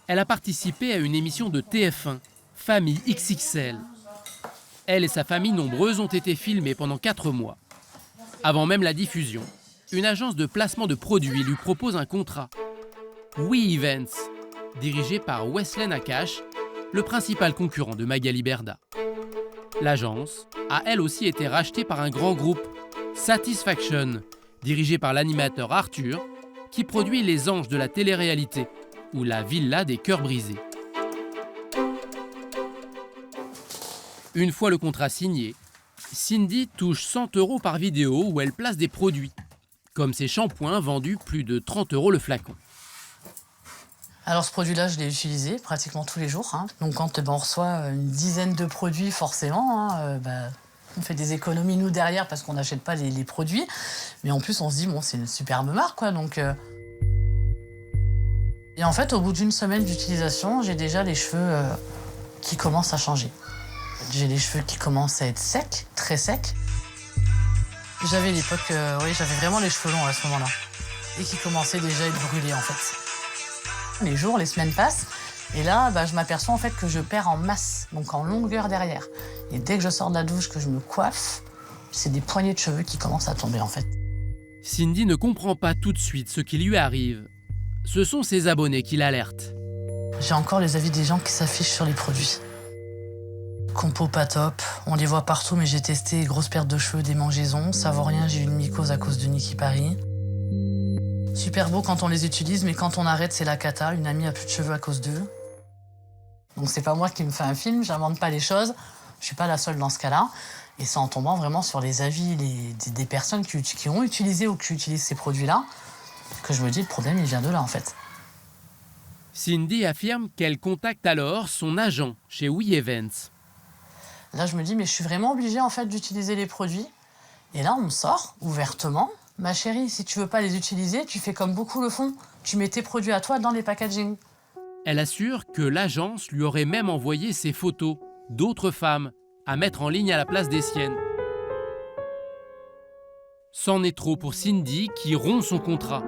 S5: elle a participé à une émission de TF1, Famille XXL. Elle et sa famille nombreuse ont été filmées pendant 4 mois. Avant même la diffusion, une agence de placement de produits lui propose un contrat. We Events, dirigé par Wesley Nakache, le principal concurrent de Magali Berda. L'agence a elle aussi été rachetée par un grand groupe, Satisfaction, dirigé par l'animateur Arthur, qui produit Les Anges de la télé-réalité ou La Villa des cœurs brisés. Une fois le contrat signé, Cindy touche 100 € par vidéo où elle place des produits, comme ses shampoings vendus plus de 30 € le flacon.
S8: Alors ce produit-là, je l'ai utilisé pratiquement tous les jours. Hein. Donc quand on reçoit une dizaine de produits, forcément, on fait des économies nous derrière parce qu'on n'achète pas les produits. Mais en plus, on se dit, bon, c'est une superbe marque, quoi. Donc, Et en fait, au bout d'une semaine d'utilisation, j'ai déjà les cheveux qui commencent à changer. J'ai les cheveux qui commencent à être secs, très secs. J'avais l'époque, j'avais vraiment les cheveux longs à ce moment-là. Et qui commençaient déjà à être brûlés, en fait. Les jours, les semaines passent, et là, je m'aperçois en fait que je perds en masse, donc en longueur derrière. Et dès que je sors de la douche, que je me coiffe, c'est des poignées de cheveux qui commencent à tomber en fait.
S5: Cindy ne comprend pas tout de suite ce qui lui arrive. Ce sont ses abonnés qui l'alertent.
S8: J'ai encore les avis des gens qui s'affichent sur les produits. Compo pas top, on les voit partout, mais j'ai testé grosse perte de cheveux, démangeaisons, savourien, j'ai eu une mycose à cause de Niki Paris. Super beau quand on les utilise, mais quand on arrête, c'est la cata. Une amie a plus de cheveux à cause d'eux. Donc c'est pas moi qui me fais un film, j'invente pas les choses. Je suis pas la seule dans ce cas-là. Et c'est en tombant vraiment sur les avis des personnes qui ont utilisé ou qui utilisent ces produits-là que je me dis le problème, il vient de là en fait.
S5: Cindy affirme qu'elle contacte alors son agent chez We Events.
S8: Là, je me dis, mais je suis vraiment obligée en fait d'utiliser les produits. Et là, on me sort ouvertement. Ma chérie, si tu veux pas les utiliser, tu fais comme beaucoup le font. Tu mets tes produits à toi dans les packaging.
S5: Elle assure que l'agence lui aurait même envoyé ses photos d'autres femmes à mettre en ligne à la place des siennes. C'en est trop pour Cindy qui rompt son contrat.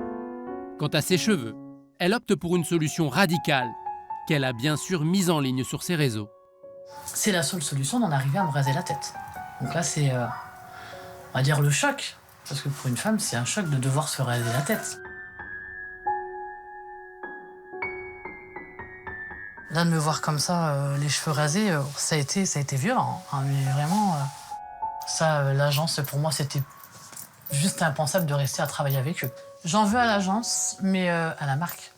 S5: Quant à ses cheveux, elle opte pour une solution radicale qu'elle a bien sûr mise en ligne sur ses réseaux.
S8: C'est la seule solution d'en arriver à me raser la tête. Donc là, c'est, on va dire, le choc. Parce que pour une femme, c'est un choc de devoir se raser la tête. Là, de me voir comme ça, les cheveux rasés, ça a été violent. Hein, mais vraiment, l'agence, pour moi, c'était juste impensable de rester à travailler avec eux. J'en veux à l'agence, mais à la marque.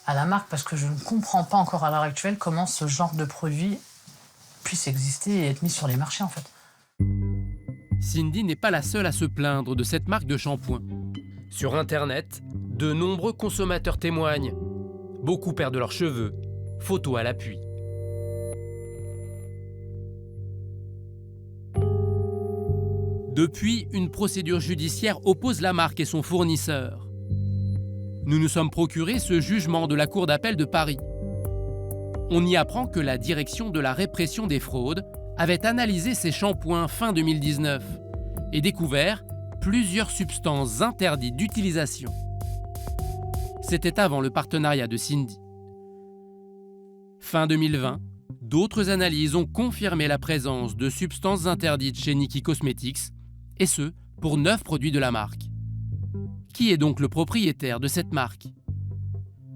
S8: À la marque, parce que je ne comprends pas encore à l'heure actuelle comment ce genre de produit puisse exister et être mis sur les marchés, en fait.
S5: Cindy n'est pas la seule à se plaindre de cette marque de shampoing. Sur Internet, de nombreux consommateurs témoignent. Beaucoup perdent leurs cheveux, photos à l'appui. Depuis, une procédure judiciaire oppose la marque et son fournisseur. Nous nous sommes procuré ce jugement de la Cour d'appel de Paris. On y apprend que la direction de la répression des fraudes avait analysé ces shampoings fin 2019 et découvert plusieurs substances interdites d'utilisation. C'était avant le partenariat de Cindy. Fin 2020, d'autres analyses ont confirmé la présence de substances interdites chez Nikki Cosmetics, et ce, pour 9 produits de la marque. Qui est donc le propriétaire de cette marque?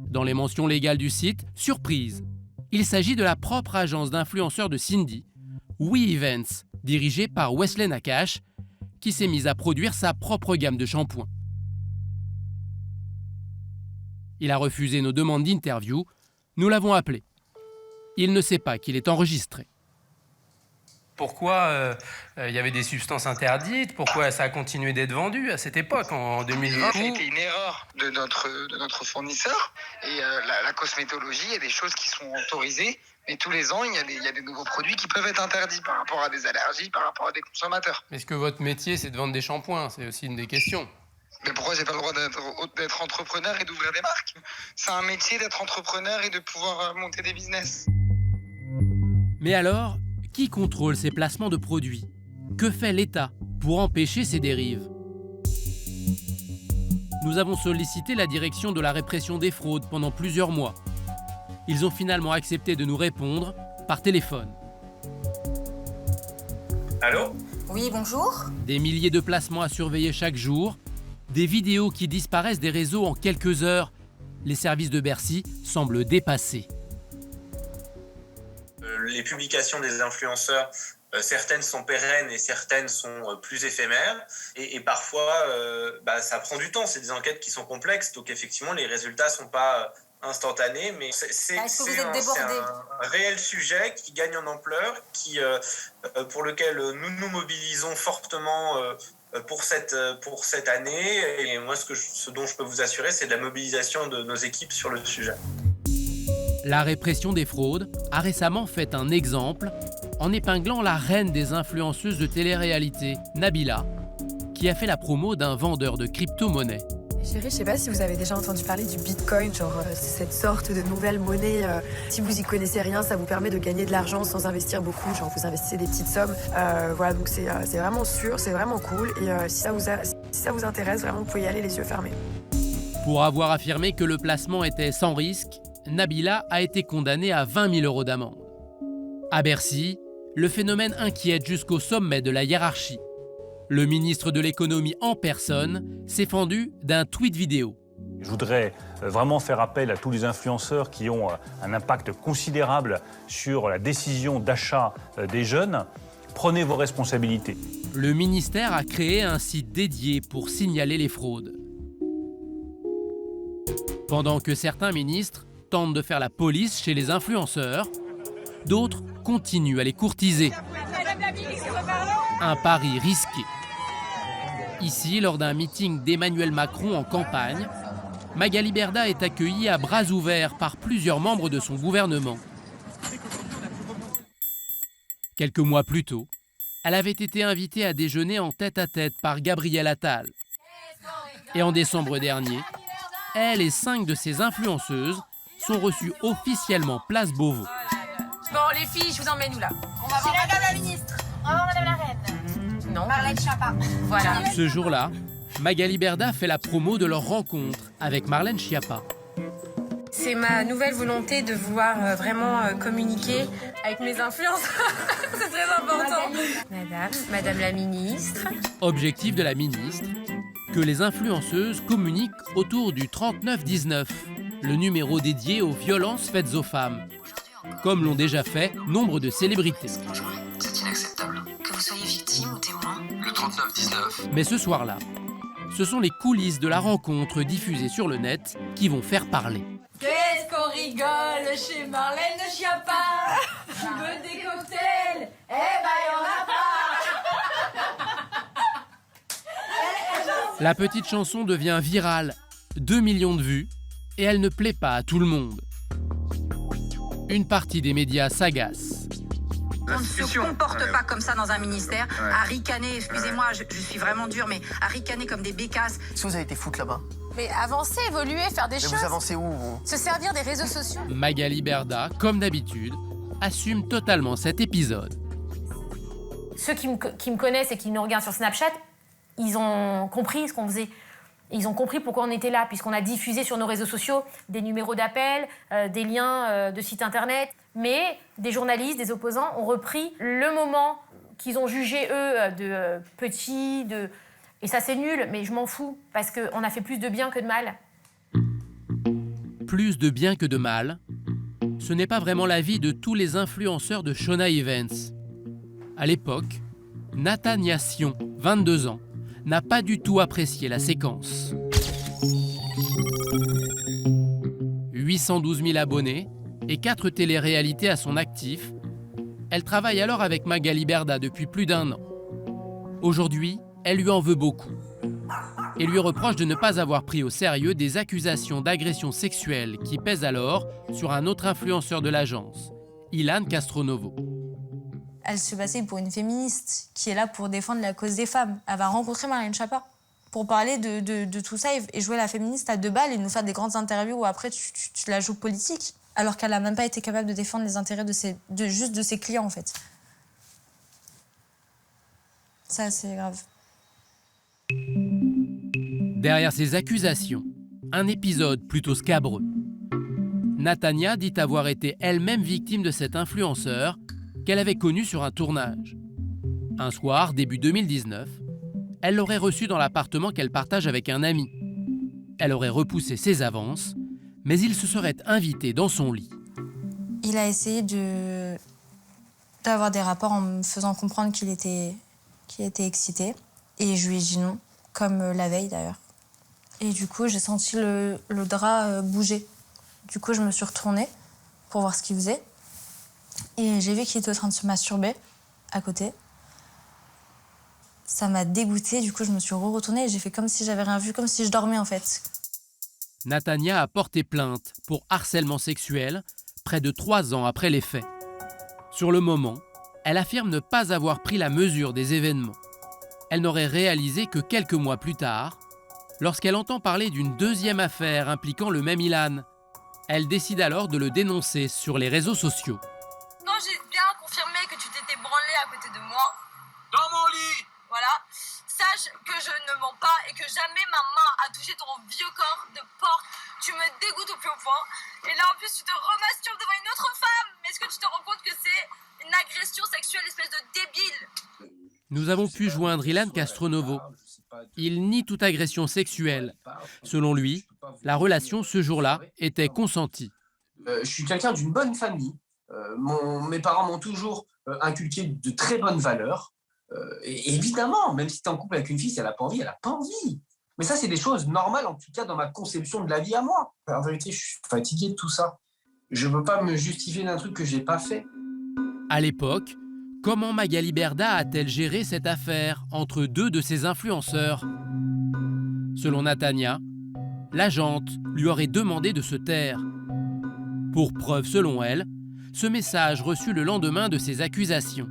S5: Dans les mentions légales du site, surprise, il s'agit de la propre agence d'influenceurs de Cindy, We Events, dirigée par Wesley Nakache, qui s'est mise à produire sa propre gamme de shampoings. Il a refusé nos demandes d'interview, nous l'avons appelé. Il ne sait pas qu'il est enregistré.
S24: Pourquoi il y avait des substances interdites? Pourquoi ça a continué d'être vendu à cette époque, en 2020?
S9: C'était une erreur de notre fournisseur. Et la cosmétologie, il y a des choses qui sont autorisées. Mais tous les ans, il y a des nouveaux produits qui peuvent être interdits par rapport à des allergies, par rapport à des consommateurs.
S24: Est-ce que votre métier, c'est de vendre des shampoings? C'est aussi une des questions.
S9: Mais pourquoi j'ai pas le droit d'être entrepreneur et d'ouvrir des marques? C'est un métier d'être entrepreneur et de pouvoir monter des business.
S5: Mais alors, qui contrôle ces placements de produits? Que fait l'État pour empêcher ces dérives? Nous avons sollicité la direction de la répression des fraudes pendant plusieurs mois. Ils ont finalement accepté de nous répondre par téléphone.
S24: Allô?
S10: Oui, bonjour.
S5: Des milliers de placements à surveiller chaque jour, des vidéos qui disparaissent des réseaux en quelques heures. Les services de Bercy semblent dépassés.
S13: Les publications des influenceurs, certaines sont pérennes et certaines sont plus éphémères. Et parfois, ça prend du temps. C'est des enquêtes qui sont complexes. Donc effectivement, les résultats ne sont pas instantanés. Mais c'est un réel sujet qui gagne en ampleur, pour lequel nous nous mobilisons fortement pour cette année. Et moi, ce dont je peux vous assurer, c'est de la mobilisation de nos équipes sur le sujet.
S5: La répression des fraudes a récemment fait un exemple en épinglant la reine des influenceuses de télé-réalité, Nabila, qui a fait la promo d'un vendeur de crypto-monnaies.
S20: Chérie, je sais pas si vous avez déjà entendu parler du Bitcoin, cette sorte de nouvelle monnaie. Si vous y connaissez rien, ça vous permet de gagner de l'argent sans investir beaucoup. Vous investissez des petites sommes. Voilà, donc c'est vraiment sûr, c'est vraiment cool. Et si ça vous intéresse, vraiment, vous pouvez y aller les yeux fermés.
S5: Pour avoir affirmé que le placement était sans risque, Nabila a été condamnée à 20 000 € d'amende. À Bercy, le phénomène inquiète jusqu'au sommet de la hiérarchie. Le ministre de l'économie en personne s'est fendu d'un tweet vidéo.
S25: Je voudrais vraiment faire appel à tous les influenceurs qui ont un impact considérable sur la décision d'achat des jeunes. Prenez vos responsabilités.
S5: Le ministère a créé un site dédié pour signaler les fraudes. Pendant que certains ministres tentent de faire la police chez les influenceurs, d'autres continuent à les courtiser. Un pari risqué. Ici, lors d'un meeting d'Emmanuel Macron en campagne, Magali Berda est accueillie à bras ouverts par plusieurs membres de son gouvernement. Quelques mois plus tôt, elle avait été invitée à déjeuner en tête-à-tête par Gabriel Attal. Et en décembre dernier, elle et 5 de ses influenceuses sont reçues officiellement place Beauvau.
S15: Bon, les filles, je vous emmène où là?
S3: On va voir Madame la ministre. On va voir Madame la reine.
S15: Non.
S3: Marlène Schiappa.
S15: Voilà.
S5: Ce jour-là, Magali Berda fait la promo de leur rencontre avec Marlène Schiappa.
S15: C'est ma nouvelle volonté de vouloir vraiment communiquer avec mes influenceurs. C'est très important. Madame la ministre.
S5: Objectif de la ministre, que les influenceuses communiquent autour du 3919, le numéro dédié aux violences faites aux femmes, comme l'ont déjà fait nombre de célébrités.
S2: C'est inacceptable. Que vous soyez victime ou témoin. Le 3919.
S5: Mais ce soir-là, ce sont les coulisses de la rencontre diffusée sur le net qui vont faire parler.
S10: Qu'est-ce qu'on rigole chez Marlène Schiappa? Tu veux des cocktails? Eh ben, y'en a pas.
S5: La petite chanson devient virale, 2 millions de vues, et elle ne plaît pas à tout le monde. Une partie des médias s'agace.
S12: On ne se comporte pas comme ça dans un ministère, à ricaner, excusez-moi, je suis vraiment dure, mais à ricaner comme des bécasses.
S21: Si vous avez été foutre là-bas.
S3: Mais avancer, évoluer, faire des choses.
S21: Vous avancez où, vous?
S3: Se servir des réseaux sociaux.
S5: Magali Berda, comme d'habitude, assume totalement cet épisode.
S15: Ceux qui me connaissent et qui nous regardent sur Snapchat, ils ont compris ce qu'on faisait. Ils ont compris pourquoi on était là, puisqu'on a diffusé sur nos réseaux sociaux des numéros d'appel, des liens de sites internet. Mais des journalistes, des opposants ont repris le moment qu'ils ont jugé, eux, de petit, de... Et ça, c'est nul, mais je m'en fous, parce qu'on a fait plus de bien que de mal.
S5: Plus de bien que de mal, ce n'est pas vraiment l'avis de tous les influenceurs de Shona Events. À l'époque, Nathania Sion, 22 ans, n'a pas du tout apprécié la séquence. 812 000 abonnés et 4 téléréalités à son actif, elle travaille alors avec Magali Berda depuis plus d'1 an. Aujourd'hui, elle lui en veut beaucoup et lui reproche de ne pas avoir pris au sérieux des accusations d'agression sexuelle qui pèsent alors sur un autre influenceur de l'agence, Ilan Castronovo.
S14: Elle se passait pour une féministe qui est là pour défendre la cause des femmes. Elle va rencontrer Marlène Schiappa pour parler de tout ça et jouer la féministe à 2 balles et nous faire des grandes interviews où après tu la joues politique, alors qu'elle n'a même pas été capable de défendre les intérêts juste de ses clients en fait. Ça, c'est grave.
S5: Derrière ces accusations, un épisode plutôt scabreux. Nathania dit avoir été elle-même victime de cet influenceur qu'elle avait connu sur un tournage. Un soir, début 2019, elle l'aurait reçu dans l'appartement qu'elle partage avec un ami. Elle aurait repoussé ses avances, mais il se serait invité dans son lit.
S14: Il a essayé d'avoir des rapports en me faisant comprendre qu'il était excité. Et je lui ai dit non, comme la veille d'ailleurs. Et du coup, j'ai senti le drap bouger. Du coup, je me suis retournée pour voir ce qu'il faisait. Et j'ai vu qu'il était en train de se masturber à côté. Ça m'a dégoûtée, du coup je me suis retournée et j'ai fait comme si j'avais rien vu, comme si je dormais en fait.
S5: Nathania a porté plainte pour harcèlement sexuel près de 3 ans après les faits. Sur le moment, elle affirme ne pas avoir pris la mesure des événements. Elle n'aurait réalisé que quelques mois plus tard, lorsqu'elle entend parler d'une deuxième affaire impliquant le même Ilan. Elle décide alors de le dénoncer sur les réseaux sociaux.
S10: Non, j'ai bien confirmé que tu t'étais branlé à côté de moi.
S21: Dans mon lit.
S10: Voilà. Sache que je ne mens pas et que jamais ma main a touché ton vieux corps de porc. Tu me dégoûtes au plus haut point. Et là, en plus, tu te remasturbes devant une autre femme. Mais est-ce que tu te rends compte que c'est une agression sexuelle, espèce de débile?
S5: Nous avons pu joindre Ilan Castronovo. Il nie toute agression sexuelle. Selon lui, la relation ce jour-là était consentie.
S16: Je suis quelqu'un d'une bonne famille. Mes parents m'ont toujours inculqué de très bonnes valeurs. Et évidemment, même si tu es en couple avec une fille, si elle n'a pas envie, elle n'a pas envie. Mais ça, c'est des choses normales, en tout cas, dans ma conception de la vie à moi. En vérité, je suis fatigué de tout ça. Je ne veux pas me justifier d'un truc que je n'ai pas fait.
S5: À l'époque, comment Magali Berda a-t-elle géré cette affaire entre deux de ses influenceurs? Selon Natania, l'agente lui aurait demandé de se taire. Pour preuve, selon elle, ce message reçu le lendemain de ses accusations.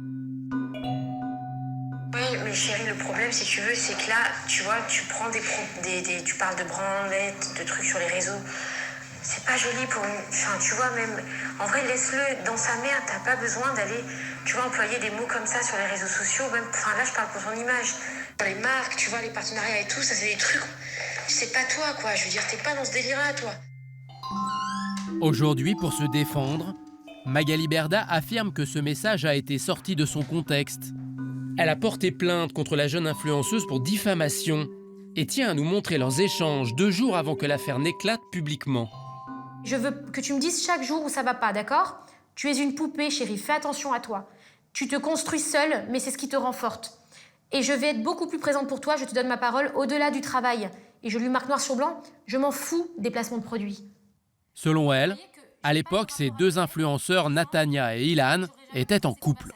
S23: Oui, mais chérie, le problème, si tu veux, c'est que là, tu vois, tu prends tu parles de branlettes, de trucs sur les réseaux. C'est pas joli pour une... Enfin, tu vois, même... En vrai, laisse-le dans sa merde. T'as pas besoin d'aller, tu vois, employer des mots comme ça sur les réseaux sociaux. Même, enfin, là, je parle pour ton image. Les marques, tu vois, les partenariats et tout, ça, c'est des trucs... C'est pas toi, quoi. Je veux dire, t'es pas dans ce délire-là, toi.
S5: Aujourd'hui, pour se défendre, Magali Berda affirme que ce message a été sorti de son contexte. Elle a porté plainte contre la jeune influenceuse pour diffamation et tient à nous montrer leurs échanges 2 jours avant que l'affaire n'éclate publiquement.
S15: Je veux que tu me dises chaque jour où ça va pas, d'accord? Tu es une poupée, chérie, fais attention à toi. Tu te construis seule, mais c'est ce qui te rend forte. Et je vais être beaucoup plus présente pour toi, je te donne ma parole, au-delà du travail. Et je lui marque noir sur blanc, je m'en fous des placements de produits.
S5: Selon elle, à l'époque, ces 2 influenceurs, Natania et Ilan, étaient en couple.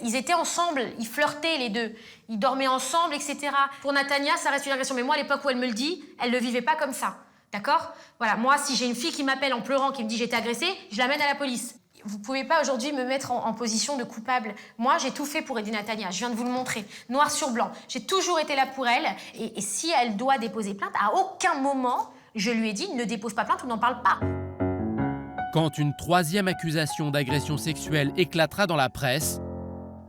S15: Ils étaient ensemble, ils flirtaient les deux, ils dormaient ensemble, etc. Pour Natania, ça reste une agression. Mais moi, à l'époque où elle me le dit, elle ne le vivait pas comme ça. D'accord? Voilà, moi, si j'ai une fille qui m'appelle en pleurant, qui me dit « j'ai été agressée », je l'amène à la police. Vous ne pouvez pas aujourd'hui me mettre en position de coupable. Moi, j'ai tout fait pour aider Natania, je viens de vous le montrer, noir sur blanc. J'ai toujours été là pour elle, et si elle doit déposer plainte, à aucun moment, je lui ai dit « ne dépose pas plainte ou n'en parle pas ».
S5: Quand une 3e accusation d'agression sexuelle éclatera dans la presse,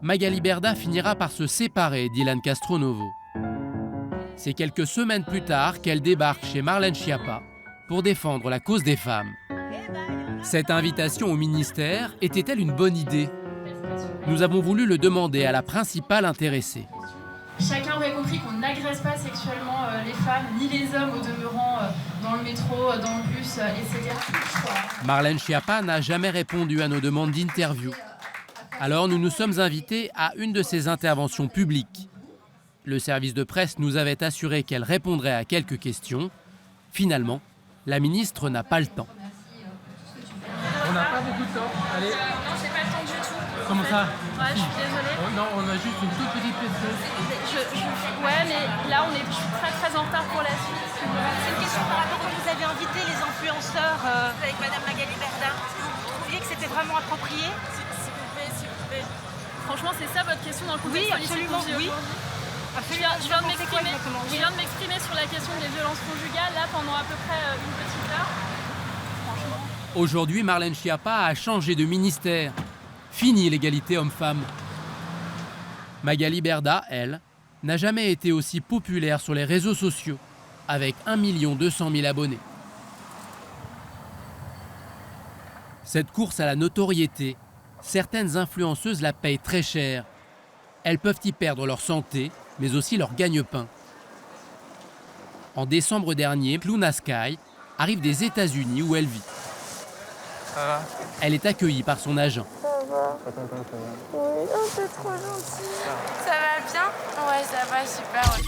S5: Magali Berda finira par se séparer d'Ilan Castronovo. C'est quelques semaines plus tard qu'elle débarque chez Marlène Schiappa pour défendre la cause des femmes. Cette invitation au ministère était-elle une bonne idée? Nous avons voulu le demander à la principale intéressée.
S7: Chacun aurait compris qu'on n'agresse pas sexuellement les femmes, ni les hommes au demeurant, dans le métro, dans le bus, etc.
S5: Marlène Schiappa n'a jamais répondu à nos demandes d'interview. Alors nous nous sommes invités à une de ses interventions publiques. Le service de presse nous avait assuré qu'elle répondrait à quelques questions. Finalement, la ministre n'a pas le temps.
S24: On n'a pas beaucoup de temps. Allez.
S7: Non, j'ai pas le temps du tout.
S24: Comment ça?
S7: Ouais, je suis désolée.
S24: Oh, non, on a juste une toute petite question.
S7: Ouais, mais là, je suis très en retard pour la suite.
S11: C'est une question par rapport à vous avez invité les influenceurs avec Madame Magali Berda. Vous trouviez que c'était vraiment approprié?
S7: S'il vous plaît. Franchement, c'est ça votre question dans le contexte politique qu'on vit aujourd'hui? Je viens de m'exprimer sur la question des violences conjugales, là, pendant à peu près une petite heure. Franchement.
S5: Aujourd'hui, Marlène Schiappa a changé de ministère. Fini l'égalité homme-femme. Magali Berda, elle, n'a jamais été aussi populaire sur les réseaux sociaux, avec 1 200 000 abonnés. Cette course à la notoriété, certaines influenceuses la payent très cher. Elles peuvent y perdre leur santé, mais aussi leur gagne-pain. En décembre dernier, Luna Sky arrive des États-Unis où elle vit.
S17: Ça va?
S5: Elle est accueillie par son agent.
S17: Ça va? Oui, oh, c'est trop gentil. Ça va bien? Ouais, ça va, super. Ouais.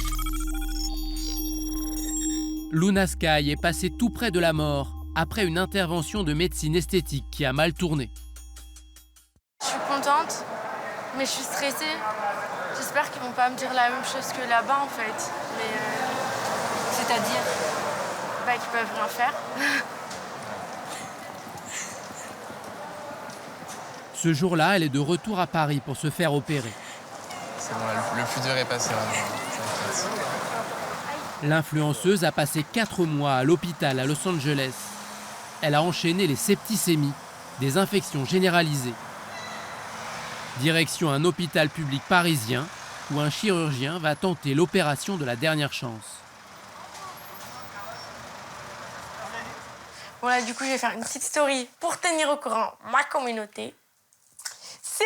S5: Luna Sky est passée tout près de la mort après une intervention de médecine esthétique qui a mal tourné.
S17: Je suis contente, mais je suis stressée. J'espère qu'ils vont pas me dire la même chose que là-bas, en fait. Mais c'est-à-dire qu'ils peuvent rien faire.
S5: Ce jour-là, elle est de retour à Paris pour se faire opérer.
S17: C'est bon, le plus dur est passé.
S5: L'influenceuse a passé 4 mois à l'hôpital à Los Angeles. Elle a enchaîné les septicémies, des infections généralisées. Direction un hôpital public parisien où un chirurgien va tenter l'opération de la dernière chance.
S17: Bon là, du coup, je vais faire une petite story pour tenir au courant ma communauté. C'est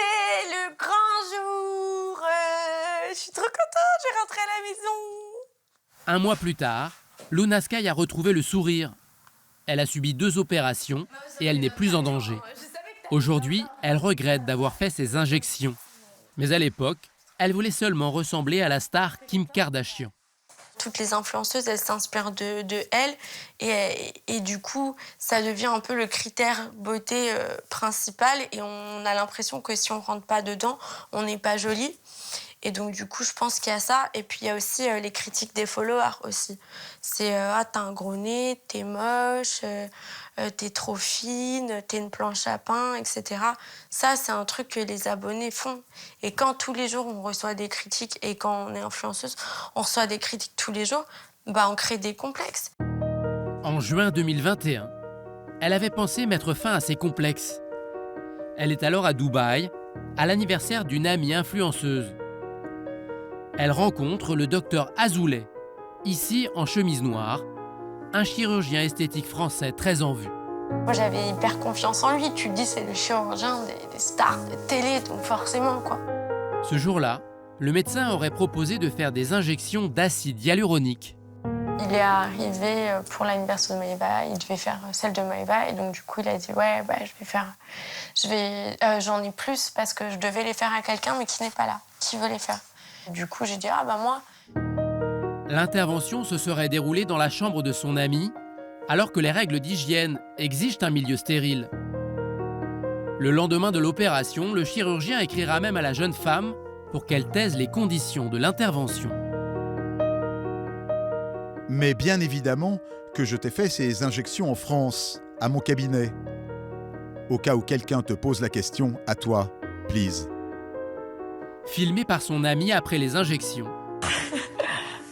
S17: le grand jour. Je suis trop contente, je vais rentrer à la maison.
S5: 1 mois plus tard, Luna Sky a retrouvé le sourire. Elle a subi 2 opérations et elle n'est plus en danger. Aujourd'hui, elle regrette d'avoir fait ses injections. Mais à l'époque, elle voulait seulement ressembler à la star Kim Kardashian.
S17: toutes les influenceuses, elles s'inspirent de elles. Et du coup, ça devient un peu le critère beauté principal. Et on a l'impression que si on ne rentre pas dedans, on n'est pas jolie. Et donc, du coup, je pense qu'il y a ça. Et puis, il y a aussi les critiques des followers aussi. C'est « Ah, t'as un gros nez, t'es moche, t'es trop fine, t'es une planche à pain, etc. » Ça, c'est un truc que les abonnés font. Et quand tous les jours, on reçoit des critiques, et quand on est influenceuse, on reçoit des critiques tous les jours, bah, on crée des complexes.
S5: En juin 2021, elle avait pensé mettre fin à ses complexes. Elle est alors à Dubaï, à l'anniversaire d'une amie influenceuse. Elle rencontre le docteur Azoulay, ici en chemise noire, un chirurgien esthétique français très en vue.
S17: Moi, j'avais hyper confiance en lui. Tu te dis, c'est le chirurgien des stars de télé, donc forcément, quoi.
S5: Ce jour-là, le médecin aurait proposé de faire des injections d'acide hyaluronique.
S17: Il est arrivé pour l'anniversaire de Maëva, il devait faire celle de Maëva, et donc du coup, il a dit, ouais, bah, j'en ai plus parce que je devais les faire à quelqu'un, mais qui n'est pas là, qui veut les faire. Du coup, j'ai dit, ah bah moi.
S5: L'intervention se serait déroulée dans la chambre de son ami, alors que les règles d'hygiène exigent un milieu stérile. Le lendemain de l'opération, le chirurgien écrira même à la jeune femme pour qu'elle taise les conditions de l'intervention.
S4: Mais bien évidemment que je t'ai fait ces injections en France, à mon cabinet. Au cas où quelqu'un te pose la question, à toi, please.
S5: Filmé par son ami après les injections.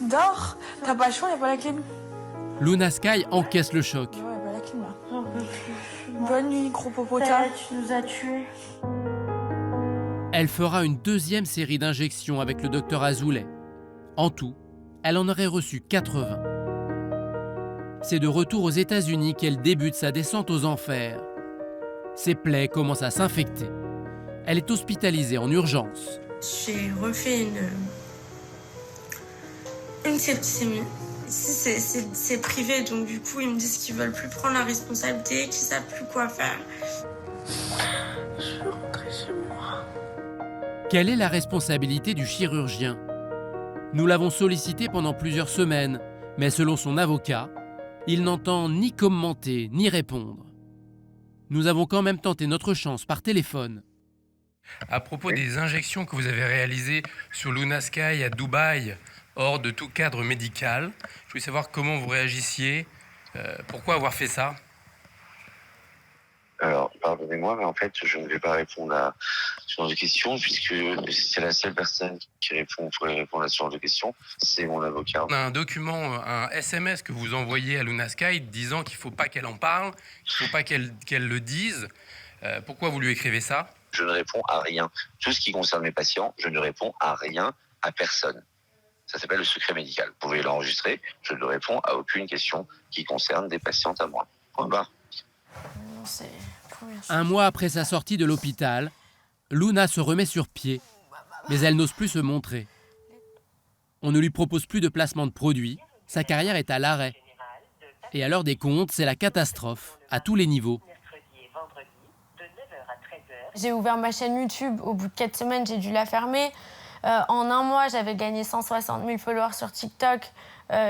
S17: Dors, t'as pas le choix, y'a pas la clim.
S5: Luna Sky encaisse le choc.
S17: Ouais, pas la clim là. Bonne nuit, gros popota. Tu nous as tués.
S5: Elle fera une deuxième série d'injections avec le docteur Azoulay. En tout, elle en aurait reçu 80. C'est de retour aux États-Unis qu'elle débute sa descente aux enfers. Ses plaies commencent à s'infecter. Elle est hospitalisée en urgence.
S17: J'ai refait une septicémie. Ici, c'est privé, donc du coup, ils me disent qu'ils veulent plus prendre la responsabilité, qu'ils savent plus quoi faire. Je veux rentrer chez moi.
S5: Quelle est la responsabilité du chirurgien ? Nous l'avons sollicité pendant plusieurs semaines, mais selon son avocat, il n'entend ni commenter ni répondre. Nous avons quand même tenté notre chance par téléphone.
S24: À propos des injections que vous avez réalisées sur Luna Sky à Dubaï, hors de tout cadre médical, je voulais savoir comment vous réagissiez, pourquoi avoir fait ça ?
S6: Alors, pardonnez-moi, mais en fait, je ne vais pas répondre à ce genre de questions, puisque c'est la seule personne qui pourrait répondre à ce genre de questions, c'est mon avocat.
S24: On a un document, un SMS que vous envoyez à Luna Sky disant qu'il ne faut pas qu'elle en parle, qu'il ne faut pas qu'elle le dise. Pourquoi vous lui écrivez ça ?
S6: Je ne réponds à rien. Tout ce qui concerne mes patients, je ne réponds à rien, à personne. Ça s'appelle le secret médical. Vous pouvez l'enregistrer, je ne réponds à aucune question qui concerne des patientes à moi. Point barre.
S5: Un mois après sa sortie de l'hôpital, Luna se remet sur pied, mais elle n'ose plus se montrer. On ne lui propose plus de placement de produits, sa carrière est à l'arrêt. Et à l'heure des comptes, c'est la catastrophe, à tous les niveaux.
S17: J'ai ouvert ma chaîne YouTube, au bout de 4 semaines, j'ai dû la fermer. En un mois, j'avais gagné 160 000 followers sur TikTok.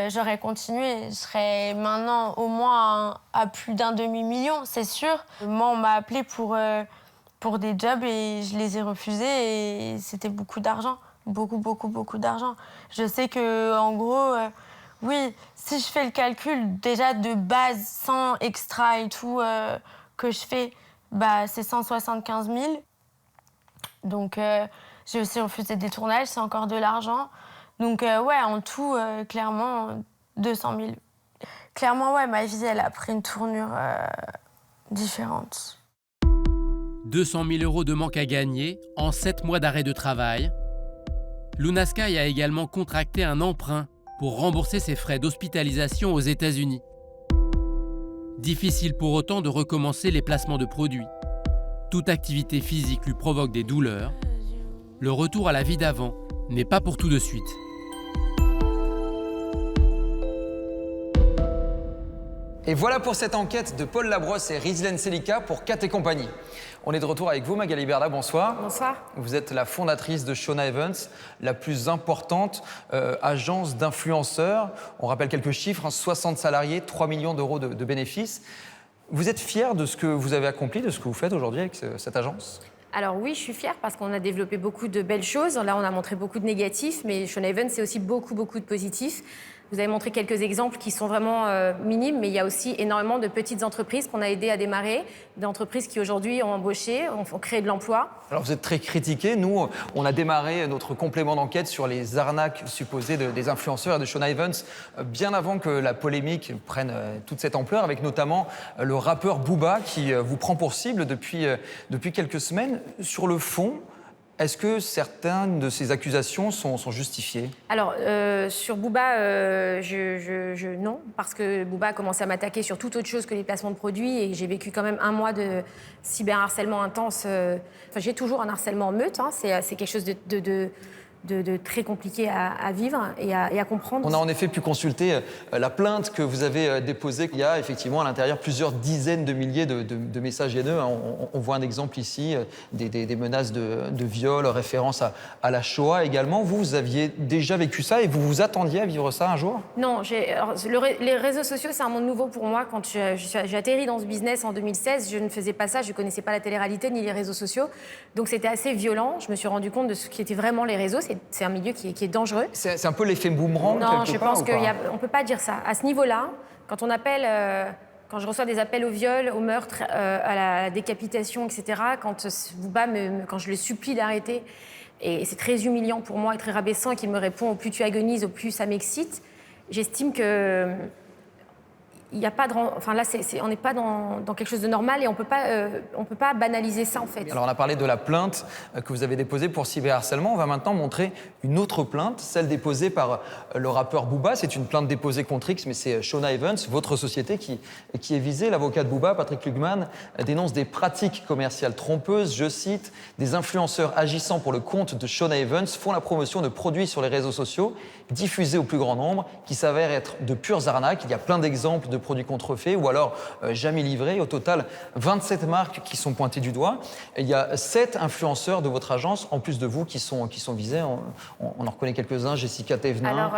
S17: J'aurais continué, je serais maintenant au moins à plus d'un demi-million, c'est sûr. Moi, on m'a appelé pour des jobs et je les ai refusés et c'était beaucoup d'argent, beaucoup d'argent. Je sais que, en gros, oui, si je fais le calcul déjà de base, sans extra et tout que je fais, bah, c'est 175 000. Donc, j'ai aussi refusé des tournages, c'est encore de l'argent. Donc, ouais, en tout, clairement, 200 000. Clairement, ouais, ma vie, elle a pris une tournure différente.
S5: 200 000 € de manque à gagner en 7 mois d'arrêt de travail. Luna Sky a également contracté un emprunt pour rembourser ses frais d'hospitalisation aux États-Unis. Difficile pour autant de recommencer les placements de produits. Toute activité physique lui provoque des douleurs. Le retour à la vie d'avant n'est pas pour tout de suite.
S1: Et voilà pour cette enquête de Paul Labrosse et Rizlen Selika pour Kat et compagnie. On est de retour avec vous, Magali Berda, bonsoir.
S15: Bonsoir.
S1: Vous êtes la fondatrice de Shona Evans, la plus importante agence d'influenceurs. On rappelle quelques chiffres, 60 salariés, 3 millions d'euros de bénéfices. Vous êtes fière de ce que vous avez accompli, de ce que vous faites aujourd'hui avec cette agence ?
S15: Alors oui, je suis fière parce qu'on a développé beaucoup de belles choses. Là, on a montré beaucoup de négatifs, mais Shona Evans, c'est aussi beaucoup de positifs. Vous avez montré quelques exemples qui sont vraiment minimes, mais il y a aussi énormément de petites entreprises qu'on a aidées à démarrer, d'entreprises qui aujourd'hui ont embauché, ont créé de l'emploi.
S1: Alors vous êtes très critiqué. Nous, on a démarré notre complément d'enquête sur les arnaques supposées des influenceurs et de Shona Evans bien avant que la polémique prenne toute cette ampleur, avec notamment le rappeur Booba qui vous prend pour cible depuis quelques semaines. Sur le fond, est-ce que certaines de ces accusations sont justifiées ?
S15: Alors, sur Booba, non, parce que Booba a commencé à m'attaquer sur toute autre chose que les placements de produits et j'ai vécu quand même 1 mois de cyberharcèlement intense. Enfin, j'ai toujours un harcèlement en meute, c'est quelque chose de très compliqué à vivre et à comprendre.
S1: On a en effet pu consulter la plainte que vous avez déposée. Il y a effectivement à l'intérieur plusieurs dizaines de milliers de messages haineux. On voit un exemple ici, des menaces de viol, référence à la Shoah également. Vous aviez déjà vécu ça et vous vous attendiez à vivre ça un jour ?
S15: Non, les réseaux sociaux, c'est un monde nouveau pour moi. Quand j'ai atterri dans ce business en 2016, je ne faisais pas ça, je ne connaissais pas la télé-réalité ni les réseaux sociaux. Donc c'était assez violent. Je me suis rendu compte de ce qui étaient vraiment les réseaux. C'est un milieu qui est dangereux.
S1: C'est un peu l'effet boomerang quelque part ?
S15: Non, je pense qu'on ne peut pas dire ça. À ce niveau-là, quand je reçois des appels au viol, au meurtre, à la décapitation, etc., quand je le supplie d'arrêter, et c'est très humiliant pour moi et très rabaissant, et qu'il me répond « au plus tu agonises, au plus ça m'excite », j'estime que... Il y a pas de... Enfin là, on n'est pas dans quelque chose de normal et on peut pas banaliser ça en fait.
S1: Alors on a parlé de la plainte que vous avez déposée pour cyberharcèlement. On va maintenant montrer une autre plainte, celle déposée par le rappeur Booba. C'est une plainte déposée contre X, mais c'est Shona Evans, votre société, qui est visée. L'avocat de Booba, Patrick Lugman, dénonce des pratiques commerciales trompeuses. Je cite, des influenceurs agissant pour le compte de Shona Evans font la promotion de produits sur les réseaux sociaux, diffusés au plus grand nombre, qui s'avèrent être de pures arnaques. Il y a plein d'exemples de produits contrefaits ou alors jamais livrés. Au total, 27 marques qui sont pointées du doigt. Et il y a 7 influenceurs de votre agence, en plus de vous, qui sont visés. On en reconnaît quelques-uns, Jessica Thévenin,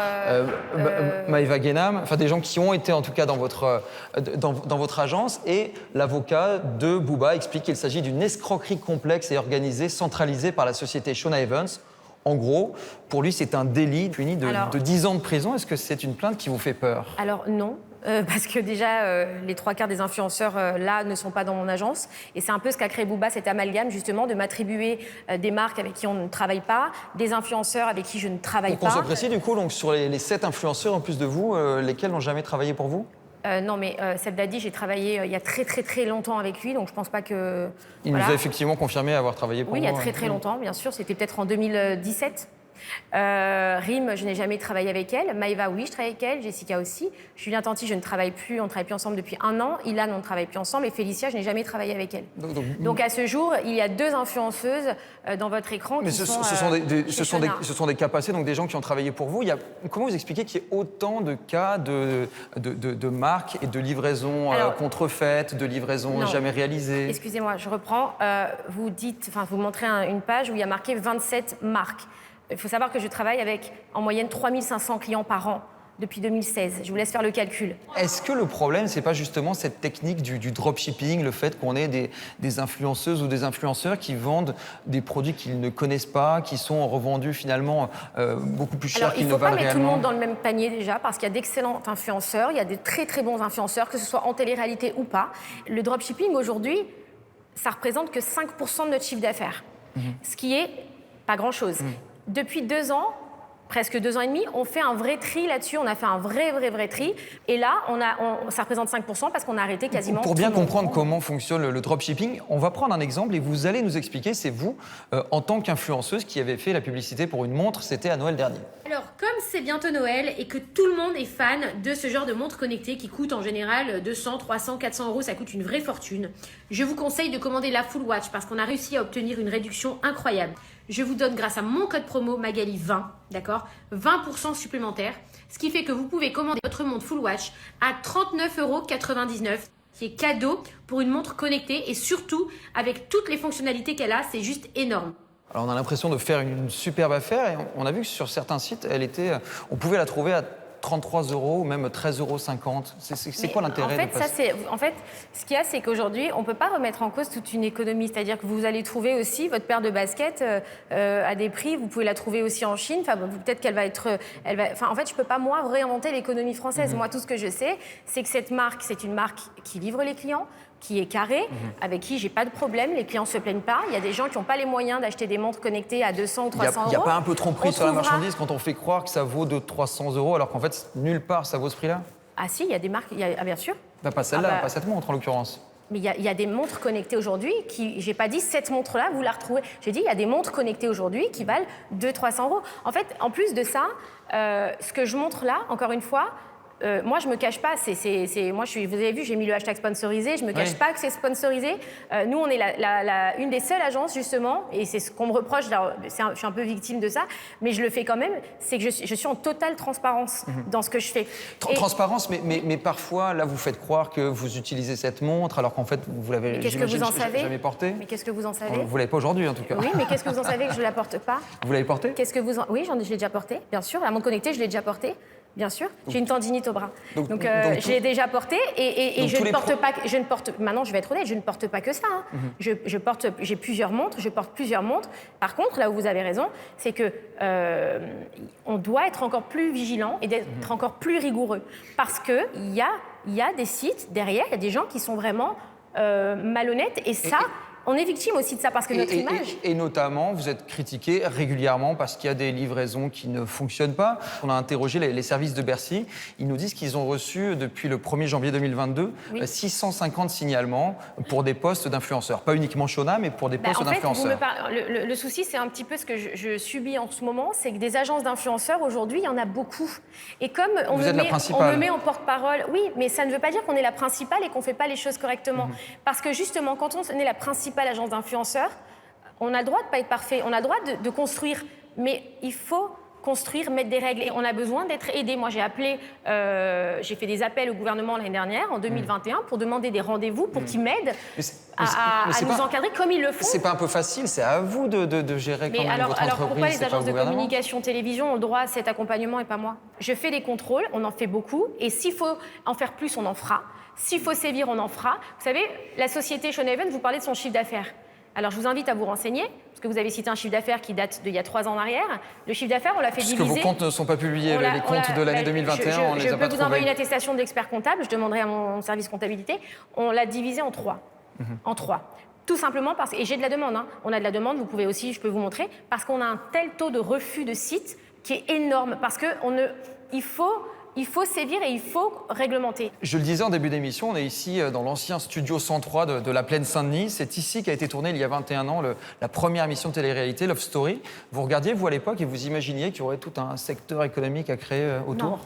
S1: Maëva Guénam, enfin des gens qui ont été en tout cas dans votre agence. Et l'avocat de Booba explique qu'il s'agit d'une escroquerie complexe et organisée, centralisée par la société Shona Evans. En gros, pour lui, c'est un délit puni de 10 ans de prison. Est-ce que c'est une plainte qui vous fait peur ?
S15: Alors non. Parce que déjà, les 3/4 des influenceurs là ne sont pas dans mon agence. Et c'est un peu ce qu'a créé Booba, cet amalgame justement de m'attribuer des marques avec qui on ne travaille pas, des influenceurs avec qui je ne travaille pas.
S1: Pour qu'on soit précis, du coup, donc, sur les 7 influenceurs en plus de vous, lesquels n'ont jamais travaillé pour vous ?
S15: Non, mais Seb Dadi, j'ai travaillé il y a très longtemps avec lui, donc je pense pas que...
S1: Il nous a effectivement confirmé avoir travaillé pour vous.
S15: Oui, il y a très longtemps, bien sûr. C'était peut-être en 2017. Rim, je n'ai jamais travaillé avec elle. Maëva, oui, je travaille avec elle. Jessica aussi. Julien Tanti, je ne travaille plus. On ne travaille plus ensemble depuis 1 an. Ilan, on ne travaille plus ensemble. Et Félicia, je n'ai jamais travaillé avec elle. Donc à ce jour, il y a 2 influenceuses dans votre écran qui sont
S1: ce sont des cas passés, donc des gens qui ont travaillé pour vous. Comment vous expliquez qu'il y ait autant de cas de marques et de livraisons contrefaites, de livraisons jamais réalisées ?
S15: Excusez-moi, je reprends. Vous montrez une page où il y a marqué 27 marques. Il faut savoir que je travaille avec en moyenne 3500 clients par an depuis 2016. Je vous laisse faire le calcul.
S1: Est-ce que le problème, c'est pas justement cette technique du dropshipping, le fait qu'on ait des influenceuses ou des influenceurs qui vendent des produits qu'ils ne connaissent pas, qui sont revendus finalement beaucoup plus cher qu'ils ne valent réellement ?
S15: Il ne faut pas mettre tout le monde dans le même panier déjà, parce qu'il y a d'excellents influenceurs, il y a de très bons influenceurs, que ce soit en télé-réalité ou pas. Le dropshipping aujourd'hui, ça représente que 5% de notre chiffre d'affaires, ce qui est pas grand-chose. Depuis 2 ans, presque 2 ans et demi, on fait un vrai tri là-dessus. On a fait un vrai tri. Et là, ça représente 5% parce qu'on a arrêté quasiment
S1: Pour bien comprendre comment fonctionne le dropshipping, on va prendre un exemple et vous allez nous expliquer, c'est vous, en tant qu'influenceuse, qui avez fait la publicité pour une montre, c'était à Noël dernier.
S8: Alors, comme c'est bientôt Noël et que tout le monde est fan de ce genre de montre connectée qui coûte en général 200, 300, 400 €, ça coûte une vraie fortune, je vous conseille de commander la Full Watch parce qu'on a réussi à obtenir une réduction incroyable. Je vous donne grâce à mon code promo Magali20 d'accord, 20% supplémentaires, ce qui fait que vous pouvez commander votre montre Full Watch à 39,99 €, qui est cadeau pour une montre connectée et surtout avec toutes les fonctionnalités qu'elle a, c'est juste énorme.
S1: Alors on a l'impression de faire une superbe affaire et on a vu que sur certains sites, on pouvait la trouver à 33 € ou même 13,50 €. C'est quoi l'intérêt
S15: En fait, ce qu'il y a, c'est qu'aujourd'hui, on ne peut pas remettre en cause toute une économie. C'est-à-dire que vous allez trouver aussi votre paire de baskets à des prix. Vous pouvez la trouver aussi en Chine. Enfin, peut-être qu'elle va être... en fait, je ne peux pas, moi, réinventer l'économie française. Moi, tout ce que je sais, c'est que cette marque, c'est une marque qui livre les clients, qui est carré, avec qui j'ai pas de problème, les clients se plaignent pas. Il y a des gens qui n'ont pas les moyens d'acheter des montres connectées à 200 ou 300 €.
S1: Il n'y a pas un peu tromperie sur la marchandise quand on fait croire que ça vaut 300 € alors qu'en fait, nulle part ça vaut ce prix-là?
S15: Ah si, il y a des marques, bien sûr.
S1: Pas celle-là, pas cette montre en l'occurrence.
S15: Mais il y a des montres connectées aujourd'hui qui, j'ai pas dit cette montre-là, vous la retrouvez. J'ai dit, il y a des montres connectées aujourd'hui qui valent 200-300 €. En fait, en plus de ça, ce que je montre là, encore une fois, moi, je me cache pas. Vous avez vu, j'ai mis le hashtag sponsorisé. Je me cache pas que c'est sponsorisé. Nous, on est une des seules agences, justement, et c'est ce qu'on me reproche. Je suis un peu victime de ça, mais je le fais quand même. C'est que je suis en totale transparence dans ce que je fais.
S1: Transparence, mais parfois, là, vous faites croire que vous utilisez cette montre, alors qu'en fait, vous l'avez jamais portée.
S15: Mais qu'est-ce que vous en savez?
S1: Vous l'avez pas aujourd'hui, en tout cas.
S15: Oui, mais qu'est-ce que vous en savez que je la porte pas?
S1: Vous l'avez portée?
S15: Oui, je l'ai déjà portée, bien sûr. La montre connectée, je l'ai déjà portée. Bien sûr, j'ai une tendinite au bras. Donc je l'ai déjà portée et je ne porte pas. Maintenant, je vais être honnête, je ne porte pas que ça. J'ai plusieurs montres, je porte plusieurs montres. Par contre, là où vous avez raison, c'est que on doit être encore plus vigilant et d'être encore plus rigoureux, parce que il y a des sites derrière, il y a des gens qui sont vraiment malhonnêtes et ça. On est victime aussi de ça parce que notre image...
S1: Et notamment, vous êtes critiqué régulièrement parce qu'il y a des livraisons qui ne fonctionnent pas. On a interrogé les services de Bercy. Ils nous disent qu'ils ont reçu, depuis le 1er janvier 2022, 650 signalements pour des postes d'influenceurs. Pas uniquement Shona, mais pour des postes d'influenceurs.
S15: Le souci, c'est un petit peu ce que je subis en ce moment, c'est que des agences d'influenceurs, aujourd'hui, il y en a beaucoup. Et comme on me met en porte-parole... Oui, mais ça ne veut pas dire qu'on est la principale et qu'on ne fait pas les choses correctement. Parce que justement, quand on est la principale agence d'influenceurs, on a le droit de ne pas être parfait, on a le droit de construire, mais il faut construire, mettre des règles et on a besoin d'être aidé. Moi, j'ai fait des appels au gouvernement l'année dernière, en 2021, pour demander des rendez-vous pour qu'ils m'aident à nous encadrer comme ils le font.
S1: C'est pas un peu facile, c'est à vous de gérer quand même votre entreprise.
S15: Alors pourquoi les agences de communication télévision ont le droit à cet accompagnement et pas moi? Je fais des contrôles, on en fait beaucoup, et s'il faut en faire plus, on en fera. S'il faut sévir, on en fera. Vous savez, la société Shonaven, vous parlez de son chiffre d'affaires. Alors, je vous invite à vous renseigner, parce que vous avez cité un chiffre d'affaires qui date d'il y a 3 ans en arrière. Le chiffre d'affaires, on l'a fait diviser...
S1: Puisque vos comptes ne sont pas publiés, les comptes de l'année 2021, on les a pas trouvés.
S15: Je peux vous envoyer une attestation d'expert comptable, je demanderai à mon service comptabilité. On l'a divisé en 3. En 3. Tout simplement parce... Et j'ai de la demande, On a de la demande, vous pouvez aussi, je peux vous montrer, parce qu'on a un tel taux de refus de sites qui est énorme, parce qu'il faut sévir et il faut réglementer.
S1: Je le disais en début d'émission, on est ici dans l'ancien studio 103 de la Plaine Saint-Denis. C'est ici qu'a été tournée il y a 21 ans la première émission de télé-réalité, Love Story. Vous regardiez, vous, à l'époque, et vous imaginiez qu'il y aurait tout un secteur économique à créer autour?
S15: Non,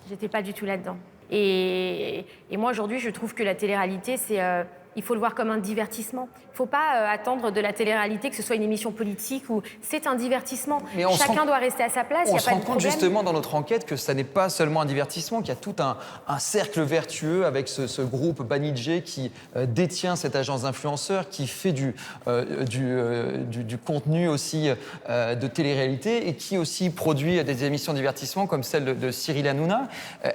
S15: j'étais pas du tout là-dedans. Et moi, aujourd'hui, je trouve que la télé-réalité, il faut le voir comme un divertissement. Il ne faut pas attendre de la télé-réalité que ce soit une émission politique ou c'est un divertissement. Chacun doit rester à sa place, il n'y a pas de problème.
S1: On se rend compte justement dans notre enquête que ça n'est pas seulement un divertissement, qu'il y a tout un cercle vertueux avec ce groupe Banijé qui détient cette agence d'influenceurs, qui fait du contenu aussi de télé-réalité et qui aussi produit des émissions de divertissement comme celle de Cyril Hanouna.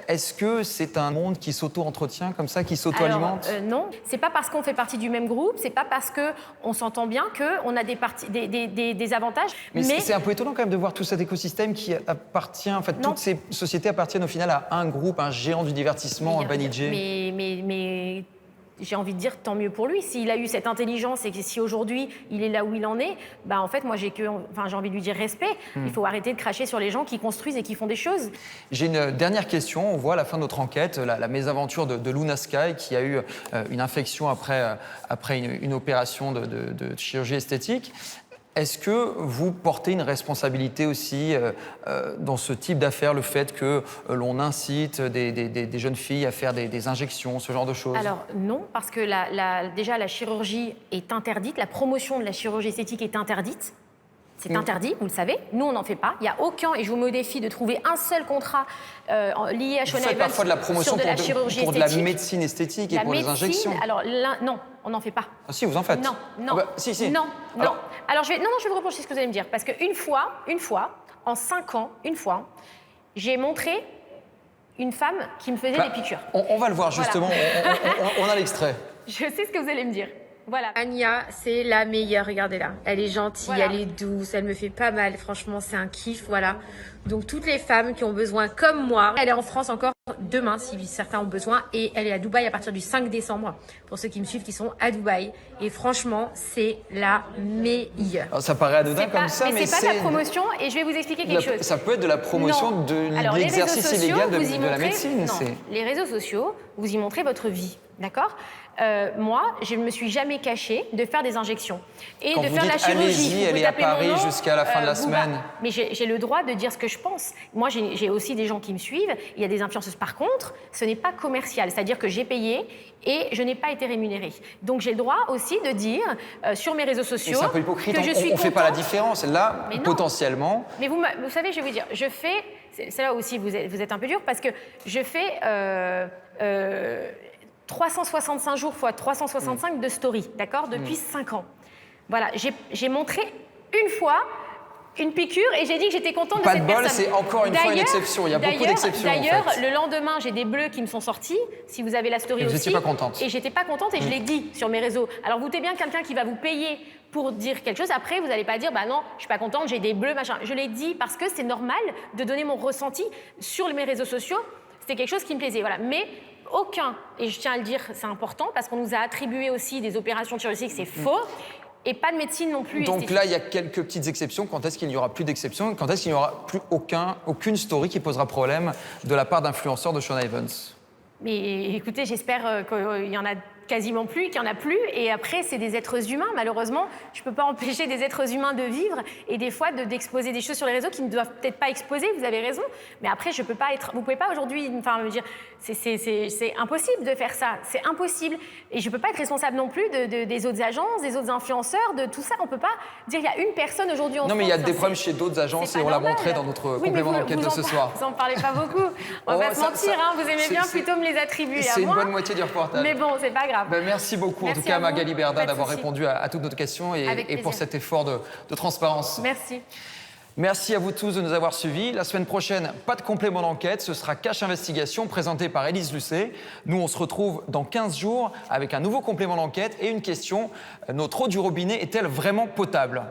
S1: Est-ce que c'est un monde qui s'auto-entretient comme ça, qui s'auto-alimente?
S15: Non, c'est pas parce qu'on fait partie du même groupe, c'est pas parce qu'on s'entend bien qu'on a des avantages.
S1: Mais c'est un peu étonnant quand même de voir tout cet écosystème qui appartient, en fait, toutes ces sociétés appartiennent au final à un groupe, un géant du divertissement, un Banijé.
S15: Mais j'ai envie de dire tant mieux pour lui. S'il a eu cette intelligence et que si aujourd'hui il est là où il en est, en fait moi j'ai envie de lui dire respect. Il faut arrêter de cracher sur les gens qui construisent et qui font des choses.
S1: J'ai une dernière question. On voit à la fin de notre enquête la mésaventure de Luna Sky qui a eu une infection après une opération de chirurgie esthétique. Est-ce que vous portez une responsabilité aussi dans ce type d'affaires, le fait que l'on incite des jeunes filles à faire des injections, ce genre de choses?
S15: Alors non, parce que déjà la chirurgie est interdite, la promotion de la chirurgie esthétique est interdite. C'est interdit, vous le savez. Nous, on n'en fait pas. Il n'y a aucun, et je vous mets au défi de trouver un seul contrat lié à Shona Evans
S1: parfois de la promotion
S15: sur de la chirurgie
S1: pour de
S15: esthétique.
S1: la médecine esthétique et pour les injections.
S15: Alors non, on n'en fait pas.
S1: Ah si, vous en faites.
S15: Non.
S1: Ah bah, si.
S15: Non. Alors je vais vous reprocher ce que vous allez me dire, parce qu'une fois, en 5 ans, j'ai montré une femme qui me faisait des piqûres.
S1: On va le voir justement, voilà. on a l'extrait.
S15: Je sais ce que vous allez me dire. Voilà. Anya, c'est la meilleure, regardez-là. Elle est gentille, voilà. Elle est douce, elle me fait pas mal, franchement, c'est un kiff, voilà. Donc toutes les femmes qui ont besoin comme moi, elle est en France encore demain si certains ont besoin et elle est à Dubaï à partir du 5 décembre pour ceux qui me suivent qui sont à Dubaï et franchement, c'est la meilleure.
S1: Alors, ça paraît anodin comme ça,
S15: mais c'est pas de la promotion et je vais vous expliquer quelque chose.
S1: Ça peut être de la promotion de l'exercice illégal de la médecine.
S15: Les réseaux sociaux, vous y montrez votre vie, d'accord ? Moi, je ne me suis jamais cachée de faire des injections et
S1: quand
S15: de
S1: vous
S15: faire
S1: dites,
S15: la chirurgie.
S1: Allez-y, elle est à Paris jusqu'à la fin de la semaine.
S15: Mais j'ai le droit de dire ce que je pense. Moi, j'ai aussi des gens qui me suivent. Il y a des influenceuses. Par contre, ce n'est pas commercial. C'est-à-dire que j'ai payé et je n'ai pas été rémunérée. Donc, j'ai le droit aussi de dire sur mes réseaux sociaux
S1: c'est un peu hypocrite.
S15: Que je suis
S1: on ne fait pas la différence. Là, potentiellement...
S15: Mais vous savez, je vais vous dire, je fais... C'est là aussi, vous êtes un peu dur parce que je fais... 365 jours fois 365 de story, d'accord, depuis 5 ans. Voilà, j'ai montré une fois une piqûre et j'ai dit que j'étais contente de cette personne.
S1: Pas de bol, c'est encore une fois une exception. Il y a beaucoup d'exceptions.
S15: D'ailleurs,
S1: en fait.
S15: Le lendemain, j'ai des bleus qui me sont sortis. Si vous avez la story aussi.
S1: Vous n'étiez pas contente.
S15: Et j'étais pas contente et je l'ai dit sur mes réseaux. Alors, vous doutez bien quelqu'un qui va vous payer pour dire quelque chose. Après, vous n'allez pas dire, bah non, je suis pas contente, j'ai des bleus, machin. Je l'ai dit parce que c'est normal de donner mon ressenti sur mes réseaux sociaux. C'était quelque chose qui me plaisait, voilà. Mais aucun, et je tiens à le dire, c'est important, parce qu'on nous a attribué aussi des opérations chirurgicales, c'est faux, et pas de médecine non plus.
S1: Donc
S15: esthétique.
S1: là, il y a quelques petites exceptions. Quand est-ce qu'il n'y aura plus d'exceptions? Quand est-ce qu'il n'y aura plus aucune story qui posera problème de la part d'influenceurs de Shona Evans?
S15: Mais écoutez, j'espère qu'il y en a quasiment plus, qu'il n'y en a plus. Et après, c'est des êtres humains. Malheureusement, je ne peux pas empêcher des êtres humains de vivre et des fois d'exposer des choses sur les réseaux qui ne doivent peut-être pas exposer, vous avez raison. Mais après, je peux pas être... Vous ne pouvez pas aujourd'hui me dire... C'est impossible de faire ça. C'est impossible. Et je ne peux pas être responsable non plus des autres agences, des autres influenceurs, de tout ça. On ne peut pas dire qu'il y a une personne aujourd'hui en France...
S1: Non, mais il y a des problèmes chez d'autres agences et on l'a montré dans notre complément d'enquête de ce soir.
S15: Vous n'en parlez pas beaucoup. On va pas se mentir, vous aimez bien plutôt me les attribuer à moi.
S1: C'est une bonne moitié du reportage.
S15: Mais bon, c'est pas grave.
S1: Ben, merci beaucoup, en tout cas, Magali Berda, d'avoir répondu à toutes nos questions et pour cet effort de transparence.
S15: Merci.
S1: Merci à vous tous de nous avoir suivis. La semaine prochaine, pas de complément d'enquête, ce sera Cache Investigation présenté par Élise Lucet. Nous, on se retrouve dans 15 jours avec un nouveau complément d'enquête et une question. Notre eau du robinet est-elle vraiment potable?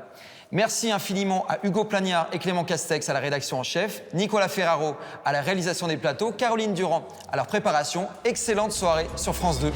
S1: Merci infiniment à Hugo Plagnard et Clément Castex à la rédaction en chef, Nicolas Ferraro à la réalisation des plateaux, Caroline Durand à leur préparation. Excellente soirée sur France 2.